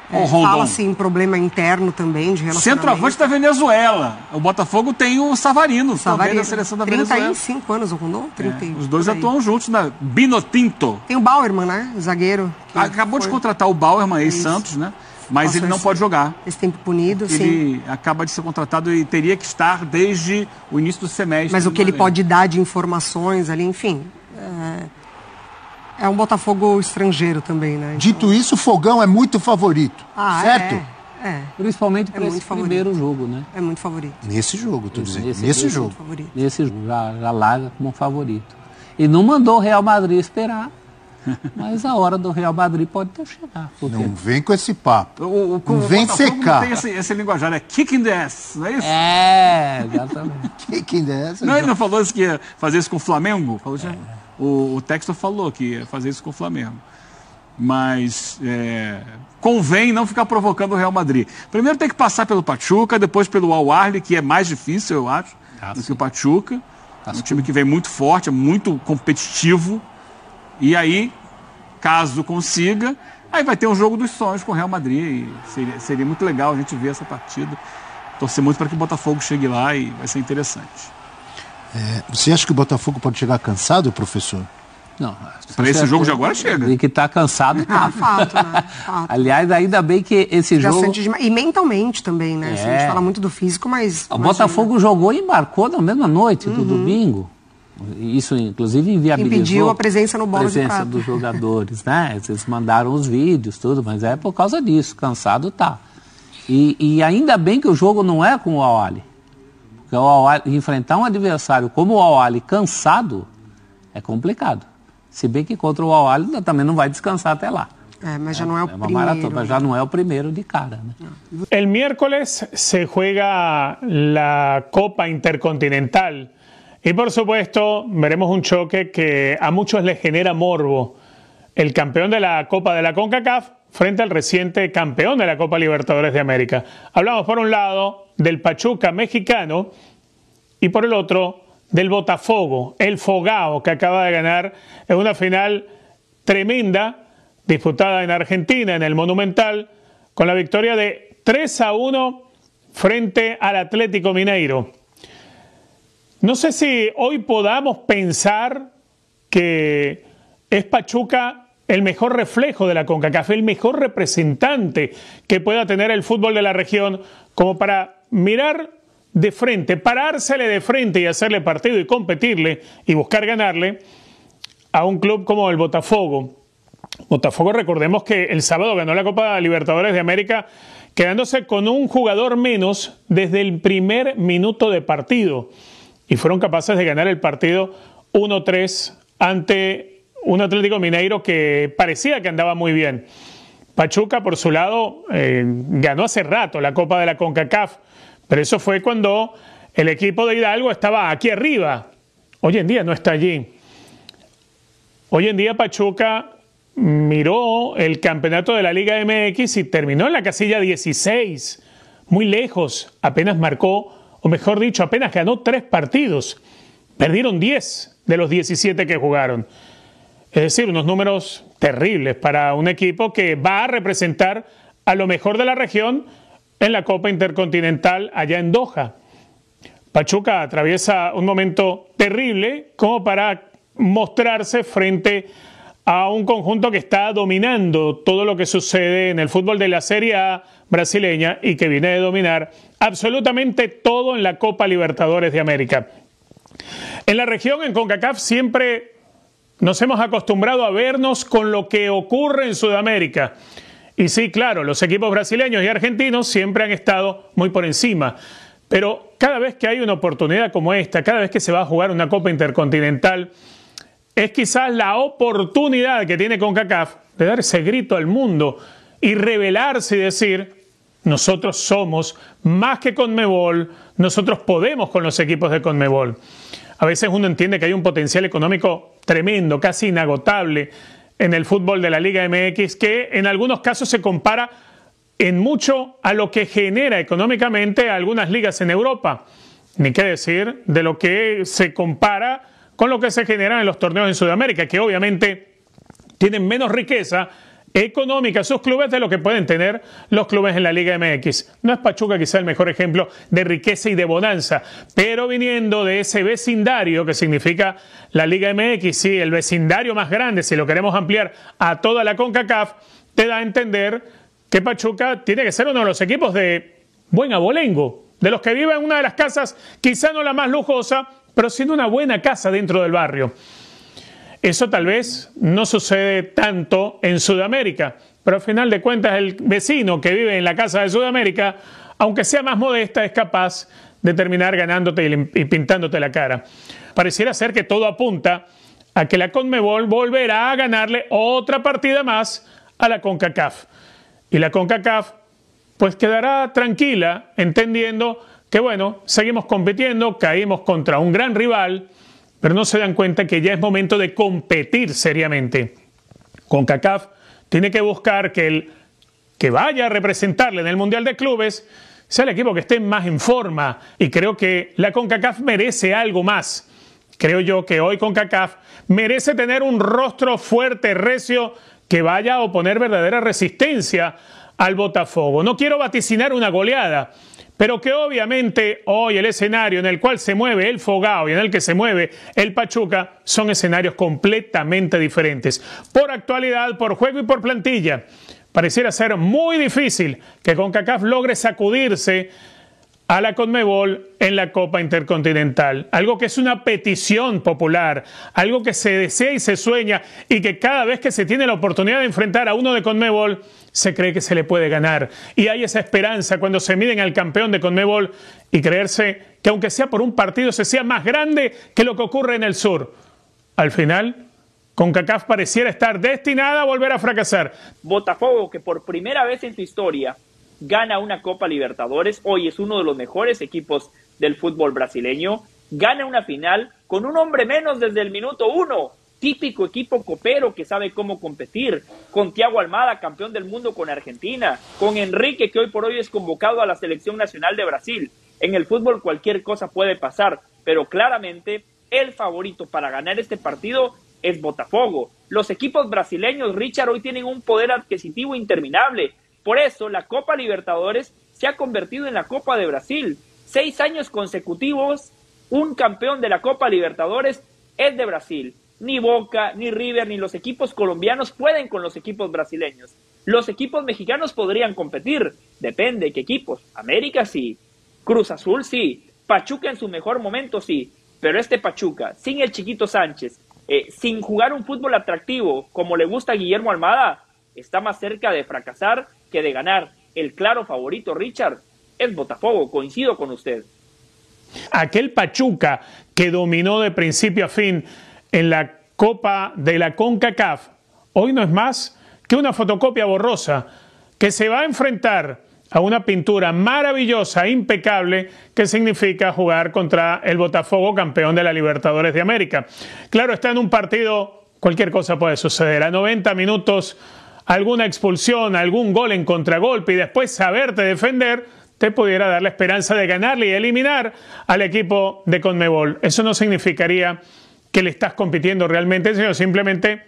Fala-se em problema interno também de relacionamento. Centroavante da Venezuela. O Botafogo tem o Savarino, também da seleção da Venezuela. 35 anos o Rondon? 30, os dois atuam juntos na Binotinto. Tem o Bauerman, né? O zagueiro. Acabou de contratar o Bauerman, ex-Santos, né? Mas ele não pode jogar. Esse tempo punido, ele acaba de ser contratado e teria que estar desde o início do semestre. Mas o que ele pode dar de informações ali, enfim... É um Botafogo estrangeiro também, né? Então... Dito isso, o Fogão é muito favorito, certo? Principalmente para esse primeiro jogo, né? É muito favorito. Nesse jogo, tô dizendo. Nesse jogo. Nesse jogo, já larga como favorito. E não mandou o Real Madrid esperar, mas a hora do Real Madrid pode até chegar. Porque... Não vem com esse papo. Não vem secar. Tem esse linguajar, é kick in the ass, não é isso? Exatamente. Kick in the ass. Não, ele não falou isso que ia fazer isso com o Flamengo? Falou já? O Textor falou que ia fazer isso com o Flamengo. Mas convém não ficar provocando o Real Madrid. Primeiro tem que passar pelo Pachuca, depois pelo Al-Ahly, que é mais difícil, eu acho, do que o Pachuca. É um time que vem muito forte, é muito competitivo. E aí, caso consiga, aí vai ter um jogo dos sonhos com o Real Madrid. E seria muito legal a gente ver essa partida. Torcer muito para que o Botafogo chegue lá e vai ser interessante. Você acha que o Botafogo pode chegar cansado, professor? Não. Para esse jogo de agora chega. E que está cansado, tá. Fato, né? Fato. Aliás, ainda bem que esse jogo... E mentalmente também, né? A gente fala muito do físico, mas... O Botafogo jogou e embarcou na mesma noite do domingo. Isso, inclusive, inviabilizou... Impediu a presença no Bola de Prata. Dos jogadores, né? Eles mandaram os vídeos, tudo, mas é por causa disso. Cansado tá. E ainda bem que o jogo não é com o Al-Ahly. Porque o Al-Ahly, enfrentar um adversário como o Al-Ahly cansado é complicado. Se bem que contra o Al-Ahly também não vai descansar até lá. Mas já não é o primeiro. Maratona, já não é o primeiro de cara. Né? El miércoles se juega la Copa Intercontinental y por supuesto veremos un choque que a muchos les genera morbo. El campeón de la Copa de la CONCACAF frente al reciente campeón de la Copa Libertadores de América. Hablamos por un lado del Pachuca mexicano y por el otro del Botafogo, el Fogao, que acaba de ganar en una final tremenda disputada en Argentina, en el Monumental, con la victoria de 3-1 frente al Atlético Mineiro. No sé si hoy podamos pensar que es Pachuca el mejor reflejo de la CONCACAF, el mejor representante que pueda tener el fútbol de la región, como para mirar de frente, parársele de frente y hacerle partido y competirle y buscar ganarle a un club como el Botafogo. Botafogo, recordemos que el sábado ganó la Copa Libertadores de América quedándose con un jugador menos desde el primer minuto de partido y fueron capaces de ganar el partido 1-3 ante un Atlético Mineiro que parecía que andaba muy bien. Pachuca, por su lado, ganó hace rato la Copa de la CONCACAF, pero eso fue cuando el equipo de Hidalgo estaba aquí arriba. Hoy en día no está allí. Hoy en día Pachuca miró el campeonato de la Liga MX y terminó en la casilla 16, muy lejos. Apenas marcó, o mejor dicho, apenas ganó 3 partidos. Perdieron 10 de los 17 que jugaron. Es decir, unos números terribles para un equipo que va a representar a lo mejor de la región en la Copa Intercontinental allá en Doha. Pachuca atraviesa un momento terrible como para mostrarse frente a un conjunto que está dominando todo lo que sucede en el fútbol de la Serie A brasileña y que viene de dominar absolutamente todo en la Copa Libertadores de América. En la región, en CONCACAF, siempre nos hemos acostumbrado a vernos con lo que ocurre en Sudamérica. Y sí, claro, los equipos brasileños y argentinos siempre han estado muy por encima. Pero cada vez que hay una oportunidad como esta, cada vez que se va a jugar una Copa Intercontinental, es quizás la oportunidad que tiene CONCACAF de dar ese grito al mundo y revelarse y decir: nosotros somos más que Conmebol, nosotros podemos con los equipos de Conmebol. A veces uno entiende que hay un potencial económico tremendo, casi inagotable en el fútbol de la Liga MX, que en algunos casos se compara en mucho a lo que genera económicamente algunas ligas en Europa. Ni qué decir de lo que se compara con lo que se genera en los torneos en Sudamérica, que obviamente tienen menos riqueza económica a sus clubes de lo que pueden tener los clubes en la Liga MX. No es Pachuca quizá el mejor ejemplo de riqueza y de bonanza, pero viniendo de ese vecindario que significa la Liga MX, sí, el vecindario más grande, si lo queremos ampliar a toda la CONCACAF, te da a entender que Pachuca tiene que ser uno de los equipos de buen abolengo, de los que viven en una de las casas, quizá no la más lujosa, pero siendo una buena casa dentro del barrio. Eso tal vez no sucede tanto en Sudamérica, pero al final de cuentas el vecino que vive en la casa de Sudamérica, aunque sea más modesta, es capaz de terminar ganándote y pintándote la cara. Pareciera ser que todo apunta a que la CONMEBOL volverá a ganarle otra partida más a la CONCACAF. Y la CONCACAF pues quedará tranquila, entendiendo que bueno, seguimos compitiendo, caímos contra un gran rival, pero no se dan cuenta que ya es momento de competir seriamente. CONCACAF tiene que buscar que el que vaya a representarle en el Mundial de Clubes sea el equipo que esté más en forma, y creo que la CONCACAF merece algo más. Creo yo que hoy CONCACAF merece tener un rostro fuerte, recio, que vaya a oponer verdadera resistencia al Botafogo. No quiero vaticinar una goleada, pero que obviamente hoy el escenario en el cual se mueve el Fogao y en el que se mueve el Pachuca son escenarios completamente diferentes. Por actualidad, por juego y por plantilla, pareciera ser muy difícil que CONCACAF logre sacudirse a la CONMEBOL en la Copa Intercontinental. Algo que es una petición popular, algo que se desea y se sueña, y que cada vez que se tiene la oportunidad de enfrentar a uno de CONMEBOL, se cree que se le puede ganar. Y hay esa esperanza cuando se miden al campeón de CONMEBOL y creerse que aunque sea por un partido se sea más grande que lo que ocurre en el sur. Al final, CONCACAF pareciera estar destinada a volver a fracasar. Botafogo, que por primera vez en su historia gana una Copa Libertadores, hoy es uno de los mejores equipos del fútbol brasileño, gana una final con un hombre menos desde el minuto 1, típico equipo copero que sabe cómo competir, con Thiago Almada, campeón del mundo con Argentina, con Enrique, que hoy por hoy es convocado a la selección nacional de Brasil. En el fútbol cualquier cosa puede pasar, pero claramente el favorito para ganar este partido es Botafogo. Los equipos brasileños, Richard, hoy tienen un poder adquisitivo interminable. Por eso la Copa Libertadores se ha convertido en la Copa de Brasil. 6 años consecutivos, un campeón de la Copa Libertadores es de Brasil. Ni Boca, ni River, ni los equipos colombianos pueden con los equipos brasileños. Los equipos mexicanos podrían competir, depende de qué equipos. América sí, Cruz Azul sí, Pachuca en su mejor momento sí, pero este Pachuca, sin el Chiquito Sánchez, sin jugar un fútbol atractivo como le gusta a Guillermo Almada, está más cerca de fracasar que de ganar. El claro favorito, Richard, es Botafogo, coincido con usted. Aquel Pachuca que dominó de principio a fin en la Copa de la CONCACAF, hoy no es más que una fotocopia borrosa que se va a enfrentar a una pintura maravillosa, impecable, que significa jugar contra el Botafogo, campeón de la Libertadores de América. Claro, está en un partido, cualquier cosa puede suceder. A 90 minutos, alguna expulsión, algún gol en contragolpe y después saberte defender, te pudiera dar la esperanza de ganarle y eliminar al equipo de CONMEBOL. Eso no significaría que le estás compitiendo realmente, sino simplemente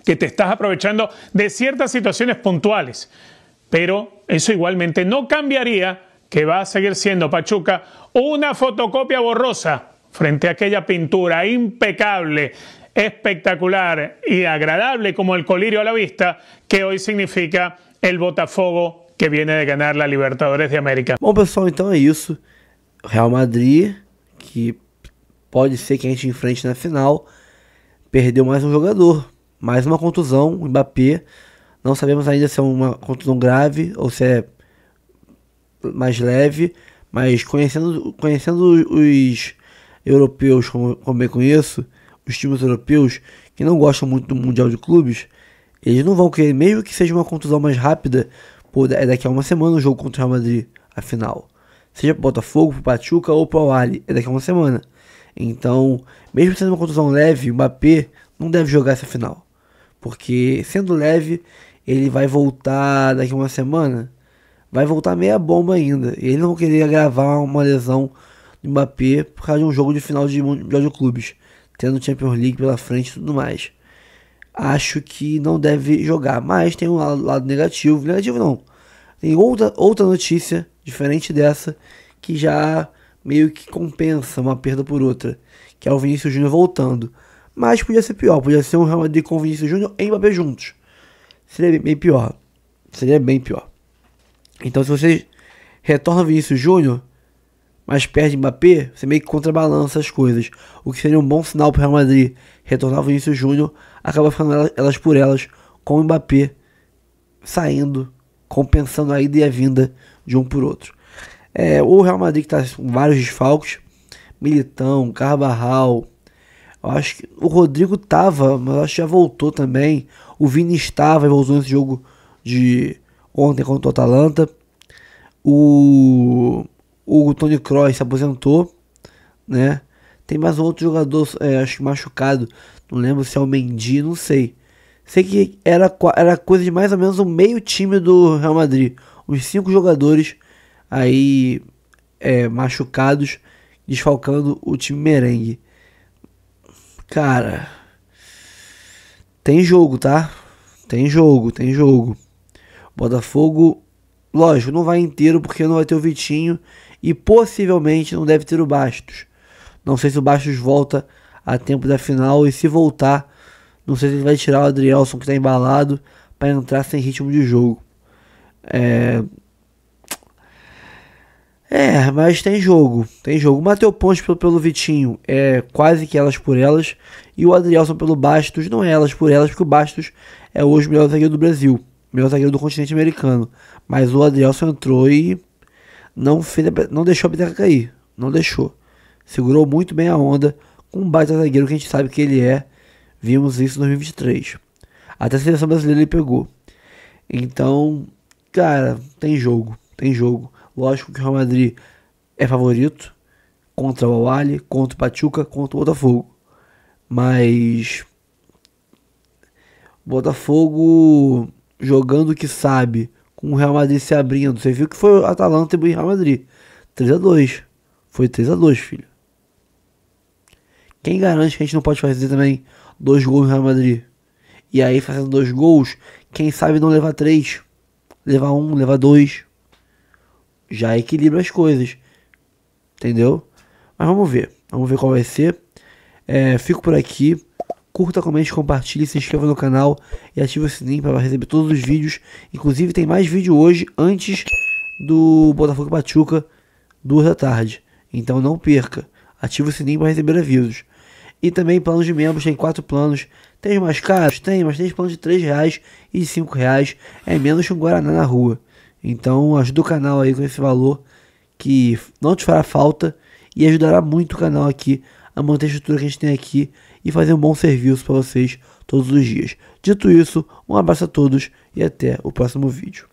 que te estás aprovechando de ciertas situaciones puntuales. Pero eso igualmente no cambiaría que va a seguir siendo Pachuca una fotocopia borrosa frente a aquella pintura impecable, espectacular y agradable como el colirio a la vista que hoy significa el Botafogo que viene de ganar la Libertadores de América. Bom, pessoal, então é isso. Real Madrid, que pode ser que a gente enfrente na final, perdeu mais um jogador, mais uma contusão, o Mbappé. Não sabemos ainda se é uma contusão grave ou se é mais leve, mas conhecendo os europeus, como eu conheço, os times europeus que não gostam muito do Mundial de Clubes, eles não vão querer, mesmo que seja uma contusão mais rápida, é daqui a uma semana o jogo contra o Real Madrid, a final. Seja pro Botafogo, pro Pachuca ou pro Al-Ahly, é daqui a uma semana. Então, mesmo sendo uma contusão leve, o Mbappé não deve jogar essa final. Porque, sendo leve, ele vai voltar daqui a uma semana, vai voltar meia bomba ainda. Ele não queria agravar uma lesão do Mbappé por causa de um jogo de final de Mundial de Clubes, tendo Champions League pela frente e tudo mais. acho que não deve jogar. Mas tem um lado negativo. Negativo não. Tem outra notícia, diferente dessa, que já meio que compensa uma perda por outra, que é o Vinícius Júnior voltando. Mas podia ser pior. Podia ser um Real Madrid com o Vinícius Júnior e Mbappé juntos. Seria bem pior. Seria bem pior. Então, se você retorna o Vinícius Júnior, mas perde Mbappé, você meio que contrabalança as coisas. O que seria um bom sinal para o Real Madrid retornar o Vinícius Júnior, acaba ficando elas por elas, com o Mbappé saindo, compensando a ida e a vinda de um por outro. O Real Madrid que está com vários desfalques, Militão, Carvajal, eu acho que o Rodrigo estava, mas eu acho que já voltou também. O Vini estava e voltou nesse jogo de ontem contra o Atalanta. O Toni Kroos se aposentou, né? Tem mais um outro jogador, acho que machucado. Não lembro se é o Mendy, não sei. Sei que era coisa de mais ou menos o meio time do Real Madrid. Uns 5 jogadores aí machucados, desfalcando o time merengue. Cara, tem jogo, tá? Tem jogo. Botafogo, lógico, não vai inteiro porque não vai ter o Vitinho e possivelmente não deve ter o Bastos. Não sei se o Bastos volta a tempo da final e se voltar, não sei se ele vai tirar o Adrielson que tá embalado para entrar sem ritmo de jogo. Mas tem jogo. O Matheus Pontes pelo Vitinho é quase que elas por elas. E o Adrielson pelo Bastos não é elas por elas, porque o Bastos é hoje o melhor zagueiro do Brasil, melhor zagueiro do continente americano. Mas o Adrielson entrou e não deixou a peteca cair. Não deixou. Segurou muito bem a onda com um baita zagueiro que a gente sabe que ele é. Vimos isso em 2023. Até a seleção brasileira ele pegou. Então, cara, tem jogo. Lógico que o Real Madrid é favorito contra o Al-Ahly, contra o Pachuca, contra o Botafogo. Mas Botafogo jogando o que sabe, com o Real Madrid se abrindo. Você viu que foi o Atalanta e o Real Madrid. 3-2. Foi 3-2, filho. Quem garante que a gente não pode fazer também 2 gols no Real Madrid? E aí, fazendo 2 gols, quem sabe não levar 3, levar 1, levar 2. Já equilibra as coisas, entendeu? Mas vamos ver qual vai ser. Fico por aqui. Curta, comente, compartilhe, se inscreva no canal e ative o sininho para receber todos os vídeos. Inclusive tem mais vídeo hoje antes do Botafogo Pachuca, 2 da tarde. Então não perca. Ative o sininho para receber avisos. E também planos de membros, tem 4 planos. Tem os mais caros? Tem, mas tem planos de R$3 e de R$5. É menos que um Guaraná na rua. Então ajuda o canal aí com esse valor que não te fará falta e ajudará muito o canal aqui a manter a estrutura que a gente tem aqui e fazer um bom serviço para vocês todos os dias. Dito isso, um abraço a todos e até o próximo vídeo.